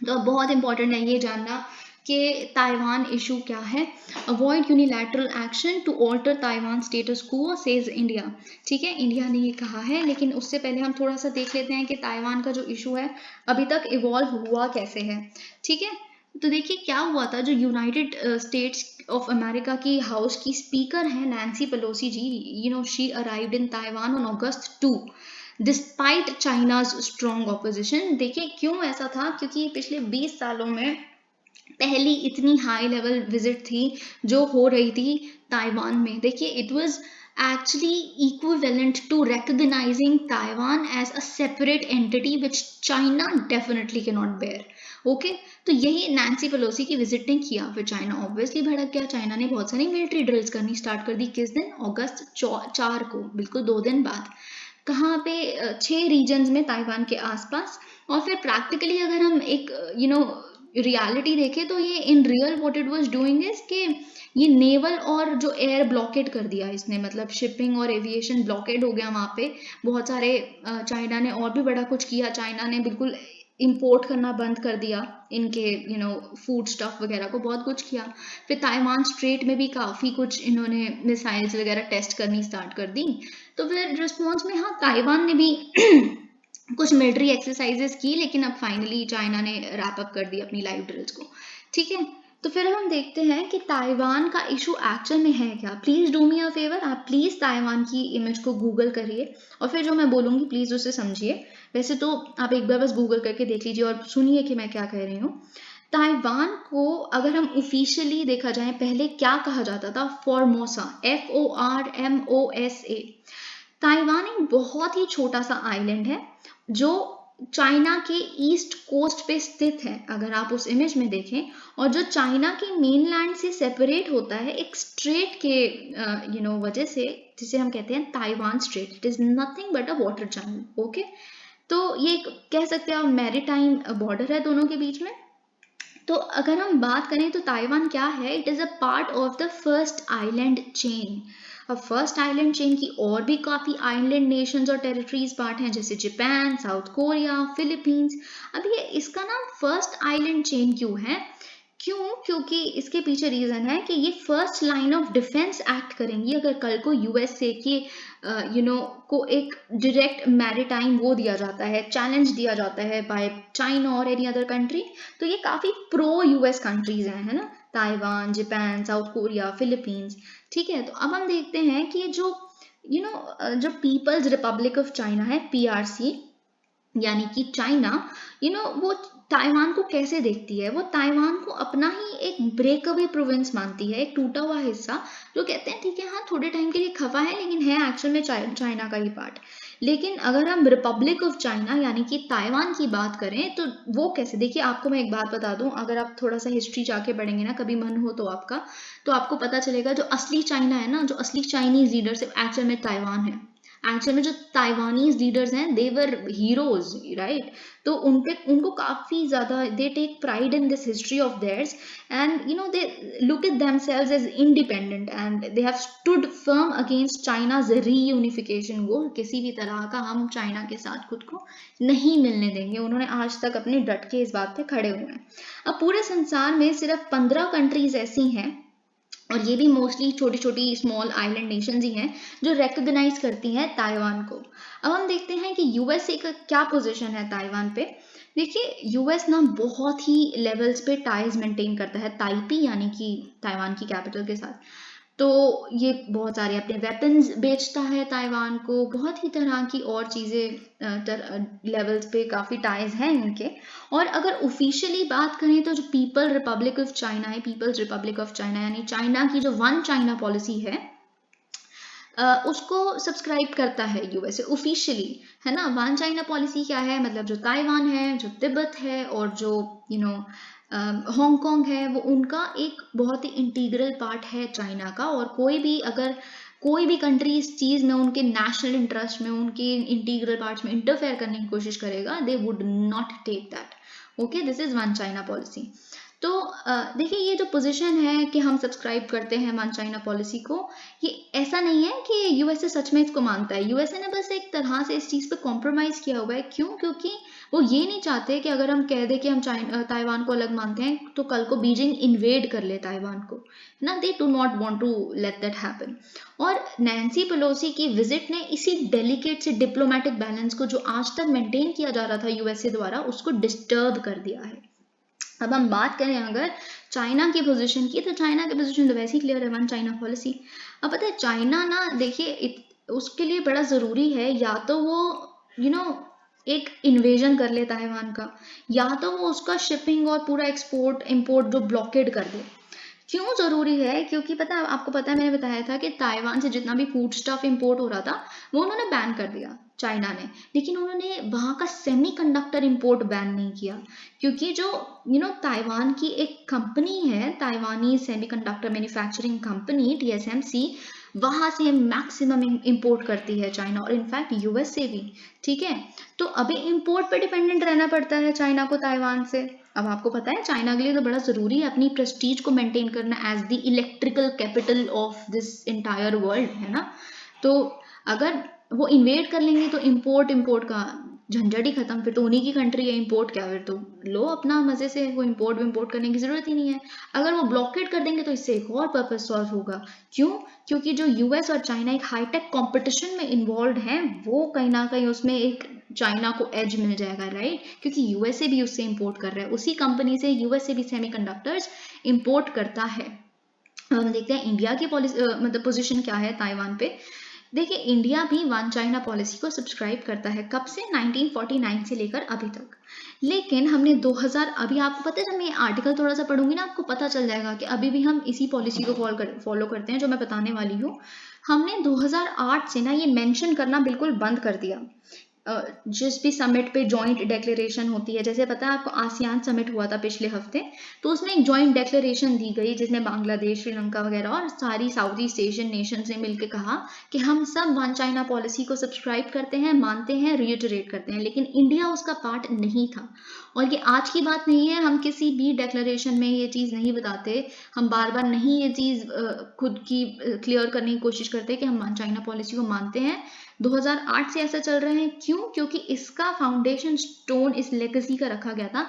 तो अब बहुत इंपॉर्टेंट है ये जानना कि ताइवान इशू क्या है। Avoid unilateral action to alter Taiwan status quo says India. ठीक है, इंडिया ने ये कहा है, लेकिन उससे पहले हम थोड़ा सा देख लेते हैं कि ताइवान का जो इशू है अभी तक इवॉल्व हुआ कैसे है। ठीक है, तो देखिए क्या हुआ था, जो यूनाइटेड स्टेट्स ऑफ अमेरिका की हाउस की स्पीकर हैं Nancy Pelosi ji, she arrived in Taiwan on August 2 despite China's strong opposition. देखिए क्यों ऐसा था, क्योंकि पिछले 20 सालों में पहली इतनी हाई लेवल विजिट थी जो हो रही थी ताइवान में। देखिए it was actually equivalent to recognizing Taiwan as a separate entity which China definitely cannot bear. Okay तो यही नैन्सी पेलोसी की विजिट ने किया। फिर चाइना ऑब्वियसली भड़क गया। चाइना ने बहुत सारी मिलिट्री ड्रिल्स करनी स्टार्ट कर दी। किस दिन? अगस्त 4 को, बिल्कुल 2 दिन बाद। कहाँ पे? 6 रीजन्स में ताइवान के आसपास। और फिर प्रैक्टिकली अगर हम एक रियलिटी देखें तो ये in real what it was doing is कि ये नेवल और जो एयर ब्लॉकेड कर दिया इसने, मतलब शिपिंग और एविएशन ब्लॉकेड हो गया वहाँ पे। बहुत सारे चाइना ने और भी बड़ा कुछ किया। चाइना ने बिल्कुल इंपोर्ट करना बंद कर दिया इनके फूड स्टफ वगैरह को, बहुत कुछ किया। फिर ताइवान स्ट्रेट में भी काफ़ी कुछ इन्होंने मिसाइल्स वगैरह टेस्ट करनी स्टार्ट कर दी। तो फिर रिस्पॉन्स में हाँ ताइवान ने भी कुछ मिलिट्री एक्सरसाइजेस की, लेकिन अब फाइनली चाइना ने रैप अप कर दी अपनी लाइव ड्रिल्स को। ठीक है, तो फिर अब हम देखते हैं कि ताइवान का इशू एक्चुअल में है क्या। Please do me a favour, आप प्लीज़ ताइवान की इमेज को गूगल करिए और फिर जो मैं बोलूँगी प्लीज़ उसे समझिए। वैसे तो आप एक बार बस गूगल करके देख लीजिए और सुनिए कि मैं क्या कह रही हूँ। ताइवान को अगर हम ऑफिशियली देखा जाए, पहले क्या कहा जाता था? Formosa, FORMOSA। ताइवान एक बहुत ही छोटा सा आइलैंड है जो चाइना के ईस्ट कोस्ट पे स्थित है, अगर आप उस इमेज में देखें। और जो चाइना के मेनलैंड से सेपरेट होता है एक स्ट्रेट के वजह से, जिसे हम कहते हैं Taiwan straight. It is nothing but a water channel. Okay, तो ये कह सकते हैं आप मैरीटाइम बॉर्डर है दोनों के बीच में। तो अगर हम बात करें तो ताइवान क्या है? It is a part of the first island chain. अब फर्स्ट आइलैंड चेन की और भी काफ़ी आइलैंड नेशंस और टेरिटरीज पार्ट हैं, जैसे जापान, साउथ कोरिया, फिलीपींस। अब ये इसका नाम फर्स्ट आइलैंड चेन क्यों है? क्योंकि इसके पीछे रीज़न है कि ये first line of defence act करेंगी अगर कल को यूएसए के को एक डायरेक्ट मैरीटाइम वो दिया जाता है, चैलेंज दिया जाता है बाय चाइना और एनी अदर कंट्री। तो ये काफ़ी प्रो यूएस कंट्रीज हैं, है ना, Taiwan, Japan, south Korea, Philippines. ठीक है, तो अब हम देखते हैं कि जो जो पीपल्स रिपब्लिक ऑफ चाइना है, PRC, यानी कि चाइना, वो ताइवान को कैसे देखती है? वो ताइवान को अपना ही एक ब्रेक अवे प्रोविंस मानती है, एक टूटा हुआ हिस्सा, जो कहते हैं ठीक है हाँ थोड़े टाइम के लिए खफा है लेकिन है एक्चुअल में चाइना का ही पार्ट। लेकिन अगर हम रिपब्लिक ऑफ चाइना यानी कि ताइवान की बात करें तो वो कैसे? देखिए आपको मैं एक बात बता दूं, अगर आप थोड़ा सा हिस्ट्री जाके पढ़ेंगे ना, कभी मन हो तो आपका, तो आपको पता चलेगा जो असली चाइना है ना, जो असली चाइनीज लीडरशिप एक्चुअल में ताइवान है। एक्चुअल में जो ताइवानीज लीडर्स हैं दे वर हीरोज, राइट? तो उनको काफ़ी ज़्यादा they take pride in this history of theirs and they look at themselves as independent and they have stood firm against China's reunification goal. किसी भी तरह का हम चाइना के साथ खुद को नहीं मिलने देंगे, उन्होंने आज तक अपने डट के इस बात पे खड़े हुए हैं। अब पूरे संसार में सिर्फ 15 कंट्रीज ऐसी हैं, और ये भी मोस्टली छोटी छोटी स्मॉल आइलैंड नेशंस ही हैं, जो रिकॉग्नाइज करती हैं ताइवान को। अब हम देखते हैं कि यूएसए का क्या पोजीशन है ताइवान पे। देखिए यूएस ना बहुत ही लेवल्स पे टाइज मेंटेन करता है ताइपी यानी कि ताइवान की कैपिटल के साथ। तो ये बहुत सारे अपने वेपन्स बेचता है ताइवान को, बहुत ही तरह की और चीज़ें लेवल्स पे काफ़ी टाइज हैं इनके। और अगर ऑफिशियली बात करें तो जो पीपल रिपब्लिक ऑफ चाइना है, पीपल्स रिपब्लिक ऑफ चाइना यानी चाइना की जो वन चाइना पॉलिसी है, उसको सब्सक्राइब करता है यूएसए ऑफिशियली, है ना। वन चाइना पॉलिसी क्या है? मतलब जो ताइवान है, जो तिब्बत है और जो हांगकांग है, वो उनका एक बहुत ही इंटीग्रल पार्ट है चाइना का। और कोई भी कंट्री इस चीज़ में उनके नेशनल इंटरेस्ट में, उनके इंटीग्रल पार्ट्स में इंटरफेयर करने की कोशिश करेगा, they would not take that. Okay, this is one China policy. तो देखिए ये जो पोजीशन है कि हम सब्सक्राइब करते हैं वन चाइना पॉलिसी को, ये ऐसा नहीं है कि यूएसए सच में इसको मानता है। यूएसए ने बस एक तरह से इस चीज़ पे कॉम्प्रोमाइज़ किया हुआ है। क्यों? क्योंकि वो ये नहीं चाहते कि अगर हम कह दें कि हम ताइवान को अलग मानते हैं तो कल को बीजिंग इन्वेड कर ले ताइवान को, ना। They do not want to let that happen. और नैन्सी पेलोसी की विजिट ने इसी डेलिकेट से डिप्लोमेटिक बैलेंस को, जो आज तक मेंटेन किया जा रहा था यूएसए द्वारा, उसको डिस्टर्ब कर दिया है। अब हम बात करें अगर चाइना की पोजीशन की, तो चाइना की पोजीशन तो वैसे ही क्लियर है, वन चाइना पॉलिसी। अब पता है चाइना ना, देखिए उसके लिए बड़ा ज़रूरी है या तो वो एक इन्वेजन कर ले ताइवान का, या तो वो उसका शिपिंग और पूरा एक्सपोर्ट इंपोर्ट जो ब्लॉकेड कर दे। क्यों जरूरी है? क्योंकि पता है आपको, पता है मैंने बताया था कि ताइवान से जितना भी फूड स्टफ इंपोर्ट हो रहा था वो उन्होंने बैन कर दिया चाइना ने, लेकिन उन्होंने वहां का सेमीकंडक्टर इंपोर्ट बैन नहीं किया, क्योंकि जो ताइवान की एक कंपनी है, ताइवानी सेमीकंडक्टर मैन्युफैक्चरिंग कंपनी TSMC, वहां से मैक्सिमम इंपोर्ट करती है चाइना, और इनफैक्ट यूएस से भी। ठीक है, तो अभी इंपोर्ट पे डिपेंडेंट रहना पड़ता है चाइना को ताइवान से। अब आपको पता है चाइना के लिए तो बड़ा ज़रूरी है अपनी प्रेस्टीज को मेंटेन करना as the electrical capital of this entire world, है ना। तो अगर वो इन्वेड कर लेंगे तो इंपोर्ट का झंझट ही खत्म, फिर तो उन्हीं की कंट्री है, इंपोर्ट क्या, फिर तो लो अपना मजे से, वो इंपोर्ट करने की जरूरत ही नहीं है। अगर वो ब्लॉकेट कर देंगे तो इससे एक और पर्पस सॉल्व होगा। क्यों? क्योंकि जो यूएस और चाइना एक हाईटेक कंपटीशन में इन्वॉल्व हैं, वो कहीं ना कहीं उसमें एक चाइना को एज मिल जाएगा, राइट, क्योंकि यूएसए भी उससे इंपोर्ट कर रहा है, उसी कंपनी से यूएसए भी सेमीकंडक्टर्स इंपोर्ट करता है। हम देखते हैं इंडिया की पॉलिसी मतलब पोजीशन क्या है ताइवान पे। देखिए इंडिया भी वन चाइना पॉलिसी को सब्सक्राइब करता है, कब से? 1949 से लेकर अभी तक। लेकिन हमने 2000, अभी आपको पता है जब मैं आर्टिकल थोड़ा सा पढ़ूंगी ना, आपको पता चल जाएगा कि अभी भी हम इसी पॉलिसी को फॉलो करते हैं जो मैं बताने वाली हूँ। हमने 2008 से ना ये मेंशन करना बिल्कुल बंद कर दिया। जिस भी समिट पे जॉइंट डेक्लेरेशन होती है, जैसे पता है आपको आसियान समिट हुआ था पिछले हफ्ते, तो उसमें एक जॉइंट डेक्लेरेशन दी गई जिसमें बांग्लादेश, श्रीलंका वगैरह और सारी साउथ ईस्ट एशियन नेशन ने मिलकर कहा कि हम सब वन चाइना पॉलिसी को सब्सक्राइब करते हैं, मानते हैं, रिइटरेट करते हैं, लेकिन इंडिया उसका पार्ट नहीं था। और ये आज की बात नहीं है, हम किसी भी डेक्लेरेशन में ये चीज़ नहीं बताते, हम बार बार नहीं ये चीज़ खुद की क्लियर करने की कोशिश करते कि हम वन चाइना पॉलिसी को मानते हैं। 2008 से ऐसा चल रहा है, क्यों? क्योंकि इसका फाउंडेशन स्टोन इस लेगेसी का रखा गया था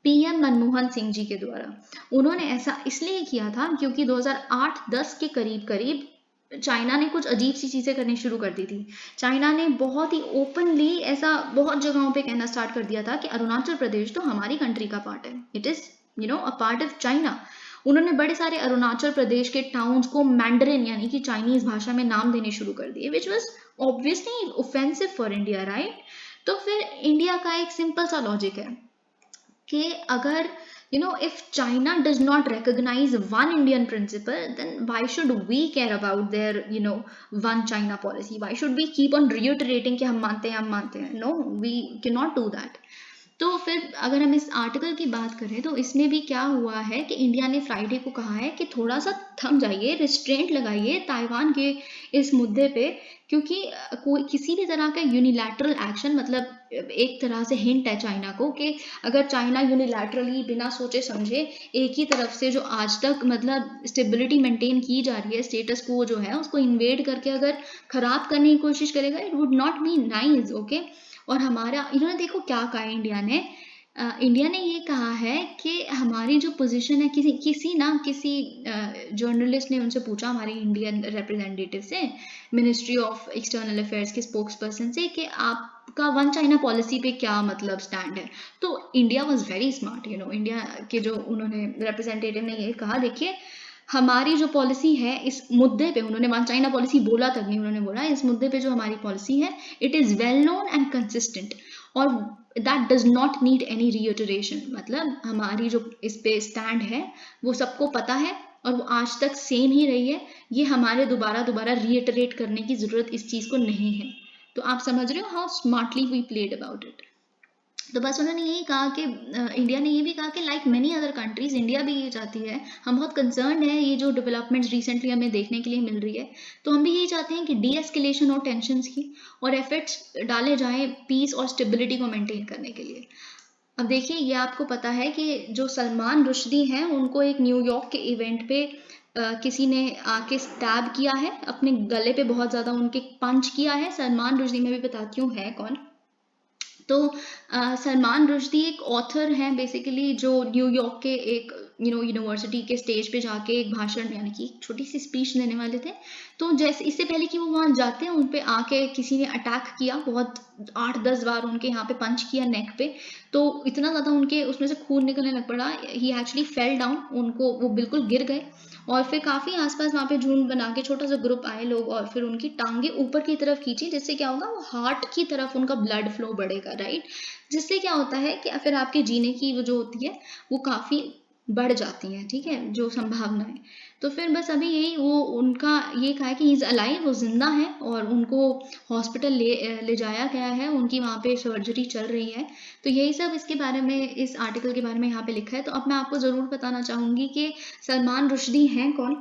पीएम मनमोहन सिंह जी के द्वारा। उन्होंने ऐसा इसलिए किया था क्योंकि 2008-10 के करीब चाइना ने कुछ अजीब सी चीजें करनी शुरू कर दी थी। चाइना ने बहुत ही ओपनली ऐसा बहुत जगहों पे कहना स्टार्ट कर दिया था कि अरुणाचल प्रदेश तो हमारी कंट्री का पार्ट है, it is a part of China. उन्होंने बड़े सारे अरुणाचल प्रदेश के टाउन्स को मैंडरिन यानी कि चाइनीज भाषा में नाम देने शुरू कर दिए, which was obviously offensive for India, right. तो फिर इंडिया का एक सिंपल सा लॉजिक है कि अगर if China does not recognize one Indian principle, then why should we care about their one China policy? Why should we keep on reiterating कि हम मानते हैं? No, we cannot do that. तो फिर अगर हम इस आर्टिकल की बात करें तो इसमें भी क्या हुआ है कि इंडिया ने फ्राइडे को कहा है कि थोड़ा सा थम जाइए, रिस्ट्रेंट लगाइए ताइवान के इस मुद्दे पे, क्योंकि कोई किसी भी तरह का यूनिलैटरल एक्शन, मतलब एक तरह से हिंट है चाइना को कि अगर चाइना यूनिलैटरली बिना सोचे समझे एक ही तरफ से जो आज तक मतलब स्टेबिलिटी मेंटेन की जा रही है, स्टेटस को जो है उसको इन्वेड करके अगर खराब करने की कोशिश करेगा, it would not be nice, okay. और हमारा इन्होंने देखो क्या कहा है इंडिया ने ये कहा है कि हमारी जो पोजीशन है, किसी जर्नलिस्ट ने उनसे पूछा, हमारे इंडियन रिप्रेजेंटेटिव से, मिनिस्ट्री ऑफ एक्सटर्नल अफेयर्स के स्पोक्स पर्सन से, कि आपका वन चाइना पॉलिसी पे क्या मतलब स्टैंड है। तो India was very smart, India के जो उन्होंने रिप्रेजेंटेटिव ने ये कहा, देखिए हमारी जो पॉलिसी है इस मुद्दे पे, उन्होंने वन चाइना पॉलिसी बोला तक नहीं, उन्होंने बोला इस मुद्दे पे जो हमारी पॉलिसी है, it is well known and consistent, और that does not need any reiteration. मतलब हमारी जो इस पे स्टैंड है वो सबको पता है और वो आज तक सेम ही रही है, ये हमारे दोबारा रीइटरेट करने की ज़रूरत इस चीज़ को नहीं है। तो आप समझ रहे हो how smartly we played about it. तो बस उन्होंने यही कहा कि इंडिया ने ये भी कहा कि like many other countries, India भी ये चाहती है, हम बहुत कंसर्न है ये जो डेवलपमेंट्स रिसेंटली हमें देखने के लिए मिल रही है, तो हम भी यही चाहते हैं कि डी एस्केलेशन और टेंशंस की और एफर्ट्स डाले जाएं पीस और स्टेबिलिटी को मेंटेन करने के लिए। अब देखिए ये आपको पता है कि जो सलमान रुश्दी हैं उनको एक न्यूयॉर्क के इवेंट पे किसी ने आके स्टैब किया है, अपने गले पे बहुत ज़्यादा उनके पंच किया है। सलमान रुश्दी, मैं भी बताती हूँ है कौन। तो सलमान रुश्दी एक ऑथर हैं बेसिकली, जो न्यूयॉर्क के एक यूनिवर्सिटी के स्टेज पे जाके एक भाषण यानी कि छोटी सी स्पीच देने वाले थे। तो जैसे इससे पहले कि वो वहाँ जाते हैं, उन पे आके किसी ने अटैक किया, बहुत 8-10 बार उनके यहाँ पे पंच किया नेक पे। तो इतना ज़्यादा उनके उसमें से खून निकलने लग पड़ा, ही एक्चुअली फेल डाउन, उनको वो बिल्कुल गिर गए। और फिर काफ़ी आसपास वहाँ पे झुंड बना के छोटा सा ग्रुप आए लोग, और फिर उनकी टांगे ऊपर की तरफ खींची, जिससे क्या होगा, वो हार्ट की तरफ उनका ब्लड फ्लो बढ़ेगा, राइट। जिससे क्या होता है कि फिर आपके जीने की वो जो होती है वो काफ़ी बढ़ जाती हैं, ठीक है, जो संभावनाएं। तो फिर बस अभी यही वो उनका ये कहा है कि इज अलाइव, वो जिंदा है, और उनको हॉस्पिटल ले जाया गया है, उनकी वहाँ पे सर्जरी चल रही है। तो यही सब इसके बारे में, इस आर्टिकल के बारे में यहाँ पे लिखा है। तो अब मैं आपको ज़रूर बताना चाहूँगी कि सलमान रुश्दी हैं कौन।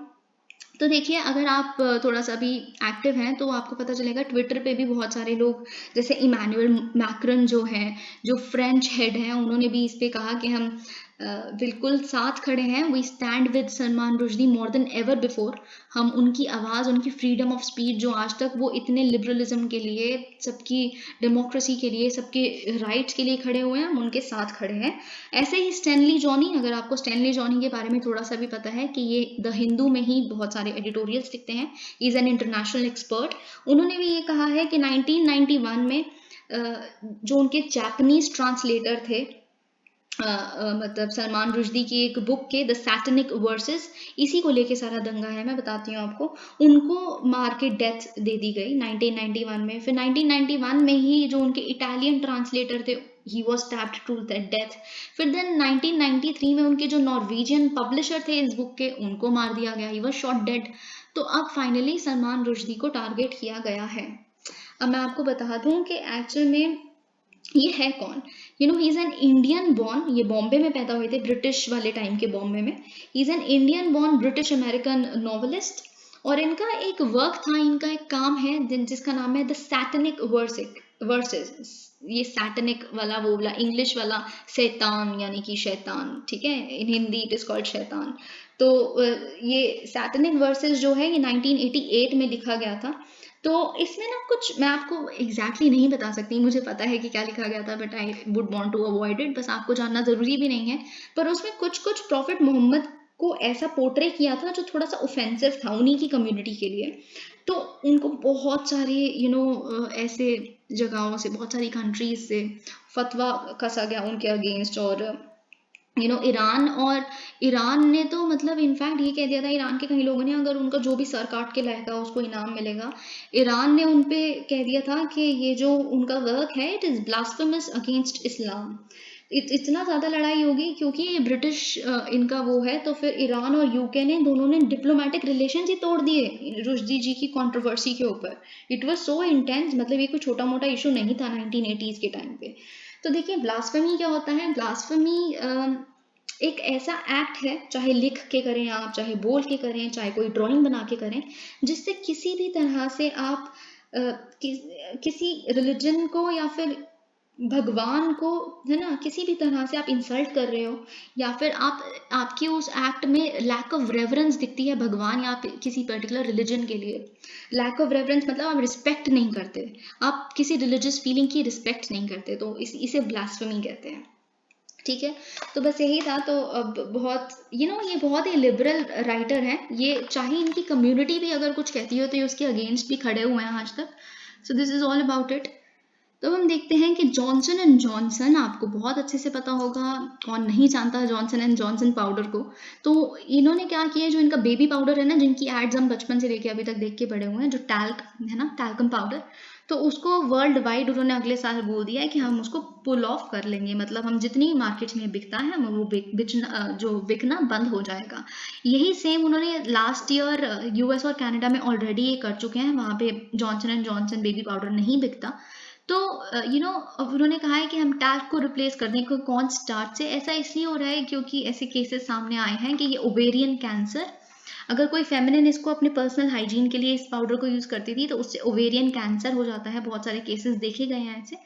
तो देखिए, अगर आप थोड़ा सा भी एक्टिव हैं तो आपको पता चलेगा, ट्विटर पे भी बहुत सारे लोग, जैसे इमैनुअल मैक्रन जो हैं, जो फ्रेंच हेड हैं, उन्होंने भी इस पे कहा कि हम बिल्कुल साथ खड़े हैं, we stand with Salman Rushdie more than ever before. हम उनकी आवाज़, उनकी फ्रीडम ऑफ स्पीच, जो आज तक वो इतने लिबरलिज्म के लिए, सबकी डेमोक्रेसी के लिए, सबके राइट्स के लिए खड़े हुए हैं, हम उनके साथ खड़े हैं। ऐसे ही स्टैनली जॉनी, अगर आपको स्टैनली जॉनी के बारे में थोड़ा सा भी पता है कि ये द हिंदू में ही बहुत सारे एडिटोरियल्स लिखते हैं, इज एन इंटरनेशनल एक्सपर्ट। उन्होंने भी ये कहा है कि 1991 में जो उनके जापानीज ट्रांसलेटर थे, मतलब सलमान रुश्दी की एक बुक के द सैटनिक वर्सेस, इसी को लेके सारा दंगा है, मैं बताती हूँ आपको। उनको मार के डेथ दे दी गई 1991 में। फिर 1991 में ही जो उनके इटालियन ट्रांसलेटर थे, he was stabbed to death. फिर देन 1993 में उनके जो नॉर्वेजियन पब्लिशर थे इस बुक के, उनको मार दिया गया, ही वॉज शॉट डेड। तो अब फाइनली सलमान रुश्दी को टारगेट किया गया है। अब मैं आपको बता दूं कि एक्चुअल में ये है कौन। He is an Indian born, ये बॉम्बे में पैदा हुए थे, ब्रिटिश वाले टाइम के बॉम्बे में। He is an Indian born British American novelist, और इनका एक वर्क था, इनका एक काम है जिसका नाम है द सैटनिक वर्सेस। ये सैटनिक वाला, वो वाला इंग्लिश वाला शैतान, यानी कि शैतान, ठीक है, इन हिंदी इट इज कॉल्ड शैतान। तो ये सैटनिक वर्सेस जो है, ये 1988 में लिखा गया था। तो इसमें ना कुछ मैं आपको एग्जैक्टली नहीं बता सकती, मुझे पता है कि क्या लिखा गया था, but I would want to avoid it, बस आपको जानना ज़रूरी भी नहीं है। पर उसमें कुछ कुछ प्रॉफिट मोहम्मद को ऐसा पोर्ट्रे किया था जो थोड़ा सा ऑफेंसिव था उन्हीं की कम्युनिटी के लिए। तो उनको बहुत सारे ऐसे जगहों से, बहुत सारी कंट्रीज से फतवा कसा गया उनके अगेंस्ट। और ईरान ने तो मतलब इनफैक्ट ये कह दिया था, ईरान के कई लोगों ने, अगर उनका जो भी सर काट के लाएगा उसको इनाम मिलेगा। ईरान ने उन पे कह दिया था कि ये जो उनका वर्क है, इट इज़ ब्लास्फेमस अगेंस्ट इस्लाम। इतना ज़्यादा लड़ाई होगी क्योंकि ये ब्रिटिश इनका वो है। तो फिर ईरान और यूके ने, दोनों ने डिप्लोमेटिक रिलेशन ही तोड़ दिए रुश्दी जी की कंट्रोवर्सी के ऊपर। इट वाज सो इंटेंस, मतलब ये कोई छोटा मोटा इशू नहीं था 1980s के टाइम पे। तो देखिए, ब्लास्फेमी क्या होता है। ब्लास्फेमी एक ऐसा एक्ट है, चाहे लिख के करें आप, चाहे बोल के करें, चाहे कोई ड्राइंग बना के करें, जिससे किसी भी तरह से आप किसी रिलीजन को या फिर भगवान को, है ना, किसी भी तरह से आप इंसल्ट कर रहे हो, या फिर आपकी उस एक्ट में लैक ऑफ रेवरेंस दिखती है भगवान या किसी पर्टिकुलर रिलीजन के लिए। लैक ऑफ रेवरेंस मतलब आप रिस्पेक्ट नहीं करते, आप किसी रिलीजियस फीलिंग की रिस्पेक्ट नहीं करते, तो इसे ब्लास्फेमी कहते हैं, ठीक है। तो बस यही था। तो अब बहुत ये बहुत ही लिबरल राइटर हैं, ये चाहे इनकी कम्युनिटी भी अगर कुछ कहती हो तो ये उसके अगेंस्ट भी खड़े हुए हैं आज तक। So this is all about it. तो हम देखते हैं कि जॉनसन एंड जॉनसन, आपको बहुत अच्छे से पता होगा, कौन नहीं जानता जॉनसन एंड जॉनसन पाउडर को। तो इन्होंने क्या किया, जो इनका बेबी पाउडर है ना, जिनकी एड्स हम बचपन से लेके अभी तक देख के बड़े हुए हैं, जो टैल्क है ना, टैल्कम पाउडर, तो उसको वर्ल्ड वाइड उन्होंने अगले साल बोल दिया है कि हम उसको पुल ऑफ कर लेंगे, मतलब हम जितनी मार्केट में बिकता है हम वो बिकना बंद हो जाएगा। यही सेम उन्होंने लास्ट ईयर यूएस और कनाडा में ऑलरेडी ये कर चुके हैं, वहाँ पे Johnson and Johnson baby powder नहीं बिकता। तो अब उन्होंने कहा है कि हम टैल्क को रिप्लेस कर दें। कौन स्टार्ट से ऐसा इसलिए हो रहा है क्योंकि ऐसे केसेस सामने आए हैं कि ये ओवेरियन कैंसर, अगर कोई फेमिनिन इसको अपने पर्सनल हाइजीन के लिए इस पाउडर को यूज करती थी तो उससे ओवेरियन कैंसर हो जाता है, बहुत सारे केसेस देखे गए हैं ऐसे,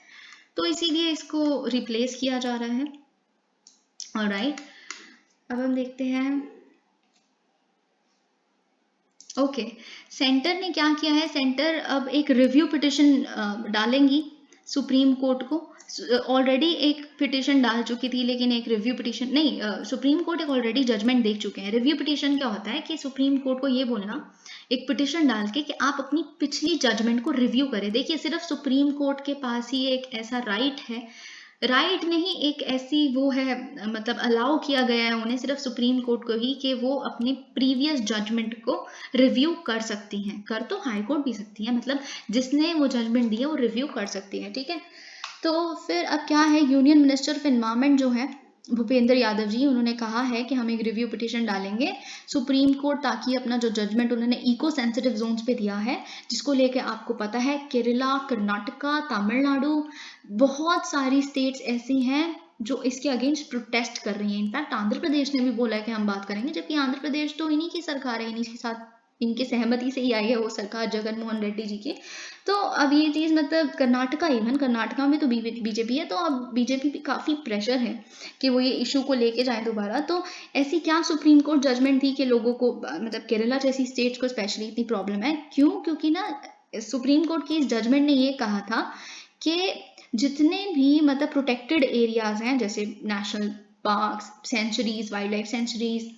तो इसीलिए इसको रिप्लेस किया जा रहा है। ऑलराइट, अब हम देखते हैं। ओके, सेंटर ने क्या किया है, सेंटर अब एक रिव्यू पिटिशन डालेंगी सुप्रीम कोर्ट को, ऑलरेडी एक पिटिशन डाल चुकी थी, लेकिन एक रिव्यू पिटिशन नहीं, सुप्रीम कोर्ट एक ऑलरेडी जजमेंट देख चुके हैं। रिव्यू पिटिशन क्या होता है कि सुप्रीम कोर्ट को ये बोलना एक पिटिशन डाल के कि आप अपनी पिछली जजमेंट को रिव्यू करें। देखिए, सिर्फ सुप्रीम कोर्ट के पास ही एक ऐसा राइट है, राइट नहीं, एक ऐसी वो है, मतलब अलाउ किया गया है उन्हें, सिर्फ सुप्रीम कोर्ट को ही, कि वो अपनी प्रीवियस जजमेंट को रिव्यू कर सकती हैं। कर तो हाई कोर्ट भी सकती है, मतलब जिसने वो जजमेंट दी है वो रिव्यू कर सकती है, ठीक है। तो फिर अब क्या है, यूनियन मिनिस्टर ऑफ एनवायरमेंट जो है भूपेंद्र यादव जी, उन्होंने कहा है कि हम एक रिव्यू पिटिशन डालेंगे सुप्रीम कोर्ट, ताकि अपना जो जजमेंट उन्होंने इको सेंसिटिव जोन्स पे दिया है, जिसको लेके आपको पता है केरला, कर्नाटका, तमिलनाडु, बहुत सारी स्टेट्स ऐसी हैं जो इसके अगेंस्ट प्रोटेस्ट कर रही हैं। इनफैक्ट आंध्र प्रदेश ने भी बोला है कि हम बात करेंगे, जबकि आंध्र प्रदेश तो इन्हीं की सरकार है, इन्हीं के साथ इनके सहमति से ही आई है वो सरकार जगन मोहन रेड्डी जी की। तो अब ये चीज़, मतलब कर्नाटका, इवन कर्नाटका में तो बीजेपी है, तो अब बीजेपी पे काफ़ी प्रेशर है कि वो ये इशू को लेके जाए दोबारा। तो ऐसी क्या सुप्रीम कोर्ट जजमेंट थी कि लोगों को, मतलब केरला जैसी स्टेट्स को स्पेशली इतनी प्रॉब्लम है? क्यों? क्योंकि ना सुप्रीम कोर्ट की इस जजमेंट ने ये कहा था कि जितने भी मतलब प्रोटेक्टेड एरियाज हैं, जैसे national parks, sanctuaries, wild life sanctuaries,